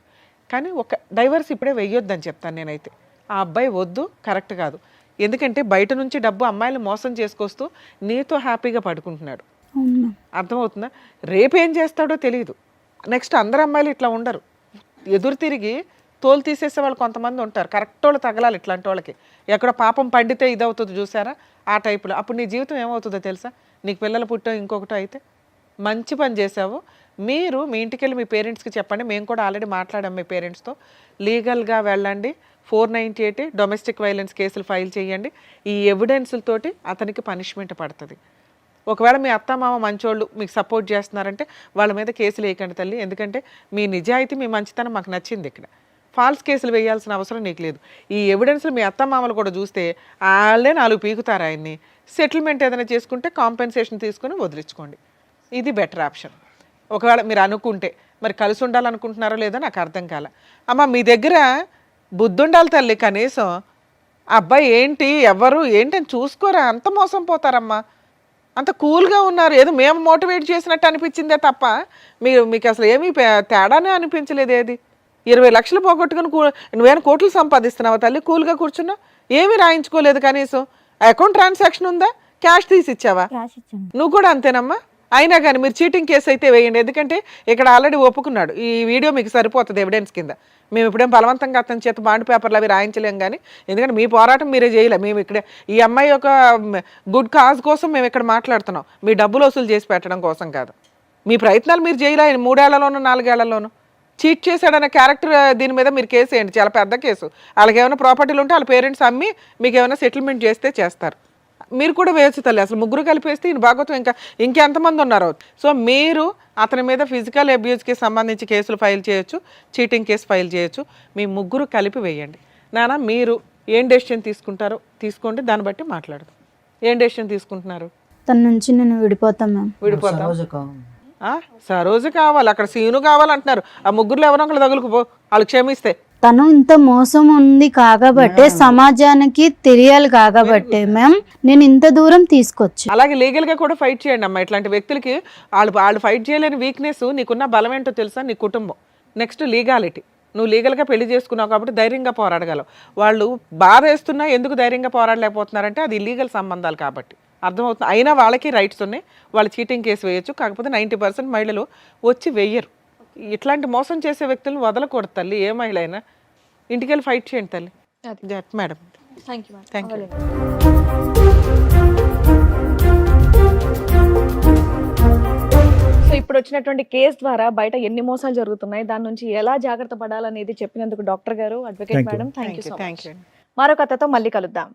కానీ ఒక డైవర్స్ ఇప్పుడే వెయ్యొద్దని చెప్తాను నేనైతే. ఆ అబ్బాయి వద్దు, కరెక్ట్ కాదు. ఎందుకంటే బయట నుంచి డబ్బు అమ్మాయిలు మోసం చేసుకొస్తూ నీతో హ్యాపీగా పడుకుంటున్నాడు. అర్థమవుతుందా? రేపేం చేస్తాడో తెలియదు. నెక్స్ట్ అందరు అమ్మాయిలు ఇట్లా ఉండరు. ఎదురు తిరిగి తోలు తీసేసే వాళ్ళు కొంతమంది ఉంటారు. కరెక్ట్ వాళ్ళు తగలాలి ఇట్లాంటి వాళ్ళకి. ఎక్కడ పాపం పండితే ఇదవుతుంది చూసారా, ఆ టైపులో. అప్పుడు నీ జీవితం ఏమవుతుందో తెలుసా? నీకు పిల్లలు పుట్టో ఇంకొకటో అయితే. మంచి పని చేసావు. మీరు మీ ఇంటికి వెళ్ళి మీ పేరెంట్స్కి చెప్పండి. మేము కూడా ఆల్రెడీ మాట్లాడాం మీ పేరెంట్స్తో. లీగల్గా వెళ్ళండి. 498 డొమెస్టిక్ వైలెన్స్ కేసులు ఫైల్ చేయండి. ఈ ఎవిడెన్స్లతోటి అతనికి పనిష్మెంట్ పడుతుంది. ఒకవేళ మీ అత్త మామ మంచోళ్ళు మీకు సపోర్ట్ చేస్తున్నారంటే వాళ్ళ మీద కేసులు వేయకండి తల్లి. ఎందుకంటే మీ నిజాయితీ మీ మంచితనం మాకు నచ్చింది. ఇక్కడ ఫాల్స్ కేసులు వేయాల్సిన అవసరం నీకు లేదు. ఈ ఎవిడెన్స్లు మీ అత్త మామలు కూడా చూస్తే వాళ్ళే 4 పీకుతారు ఆయన్ని. సెటిల్మెంట్ ఏదైనా చేసుకుంటే కాంపెన్సేషన్ తీసుకుని వదిలించుకోండి. ఇది బెటర్ ఆప్షన్. ఒకవేళ మీరు అనుకుంటే, మరి కలిసి ఉండాలనుకుంటున్నారో లేదో నాకు అర్థం కాల. అమ్మ మీ దగ్గర బుద్ధి ఉండాలి తల్లి. కనీసం అబ్బాయి ఏంటి ఎవరు ఏంటి అని చూసుకోరా. అంత మోసం పోతారమ్మా. అంత కూల్గా ఉన్నారు. ఏదో మేము మోటివేట్ చేసినట్టు అనిపించిందే తప్ప మీకు అసలు ఏమీ తేడానే అనిపించలేదు. ఏది 20 లక్షలు పోగొట్టుకుని నువ్వేమైనా కోట్లు సంపాదిస్తున్నావా తల్లి? కూల్గా కూర్చున్నావు, ఏమీ రాయించుకోలేదు. కనీసం అకౌంట్ ట్రాన్సాక్షన్ ఉందా? క్యాష్ తీసి ఇచ్చావా? క్యాష్ ఇచ్చాను. నువ్వు కూడా అంతేనమ్మా. అయినా కానీ మీరు చీటింగ్ కేసు అయితే వేయండి. ఎందుకంటే ఇక్కడ ఆల్రెడీ ఒప్పుకున్నాడు. ఈ వీడియో మీకు సరిపోతుంది ఎవిడెన్స్ కింద. మేము ఇప్పుడేం బలవంతంగా అతని చేత బాండ్ పేపర్లు అవి రాయించలేం. కానీ ఎందుకంటే మీ పోరాటం మీరే చేయలే. మేము ఇక్కడ ఈ అమ్మాయి యొక్క గుడ్ కాజ్ కోసం మేము ఇక్కడ మాట్లాడుతున్నాం. మీ డబ్బులు వసూలు చేసి పెట్టడం కోసం కాదు. మీ ప్రయత్నాలు మీరు చేయలే. 3 ఏళ్లలోనూ 4 ఏళ్లలోనూ చీట్ చేశాడనే క్యారెక్టర్ దీని మీద మీరు కేసు వేయండి. చాలా పెద్ద కేసు. వాళ్ళకి ఏమైనా ప్రాపర్టీలు ఉంటే వాళ్ళ పేరెంట్స్ అమ్మి మీకు ఏమైనా సెటిల్మెంట్ చేస్తే చేస్తారు. మీరు కూడా వేయచ్చు తల్లి. అసలు ముగ్గురు కలిపేస్తే ఈయన భాగవతం ఇంకెంతమంది ఉన్నారు. సో మీరు అతని మీద ఫిజికల్ అబ్యూస్కి సంబంధించి కేసులు ఫైల్ చేయొచ్చు, చీటింగ్ కేసు ఫైల్ చేయొచ్చు. మీ ముగ్గురు కలిపి వేయండి. నాన్న మీరు ఏం డెసిషన్ తీసుకుంటారో తీసుకోండి. దాన్ని బట్టి మాట్లాడదాం. ఏం డెసిషన్ తీసుకుంటున్నారు? తన నుంచి నేను విడిపోతాను మ్యామ్. విడిపోతాం. సరోజ కావాలి. సరోజు కావాలి, అక్కడ సీను కావాలంటున్నారు. ఆ ముగ్గురులో ఎవరో ఒకరు తగులుకుపో, వాళ్ళు క్షమిస్తే. తను ఇంత మోసం ఉంది కాకబట్టే, సమాజానికి తెలియాలి కాకబట్టే మ్యామ్ నేను ఇంత దూరం తీసుకొచ్చి. అలాగే లీగల్ గా కూడా ఫైట్ చేయండి అమ్మా. ఇట్లాంటి వ్యక్తులకి వాళ్ళు ఫైట్ చేయలేని వీక్నెస్ నీకున్న బలం ఏంటో తెలుసా? నీ కుటుంబం. Next legality. నువ్వు లీగల్గా పెళ్లి చేసుకున్నావు కాబట్టి ధైర్యంగా పోరాడగలవు. వాళ్ళు బాధ వేస్తున్నా ఎందుకు ధైర్యంగా పోరాడలేకపోతున్నారంటే అది ఇల్లీగల్ సంబంధాలు కాబట్టి. అర్థమవుతుంది. అయినా వాళ్ళకి రైట్స్ ఉన్నాయి. వాళ్ళు చీటింగ్ కేసు వేయచ్చు. కాకపోతే 90% మహిళలు వచ్చి వెయ్యరు. ఇట్లాంటి మోసం చేసే వ్యక్తులను వదలకూడదు తల్లి. ఏ మహిళ అయినా ఇంటికి వెళ్ళి ఫైట్ చేయండి తల్లి. Madam thank you. Thank you. So ఇప్పుడు వచ్చినటువంటి కేసు ద్వారా బయట ఎన్ని మోసాలు జరుగుతున్నాయి, దాని నుంచి ఎలా జాగ్రత్త పడాలనేది చెప్పినందుకు డాక్టర్ గారు, advocate madam, thank you so much. మరో కథతో మళ్ళీ కలుద్దాం.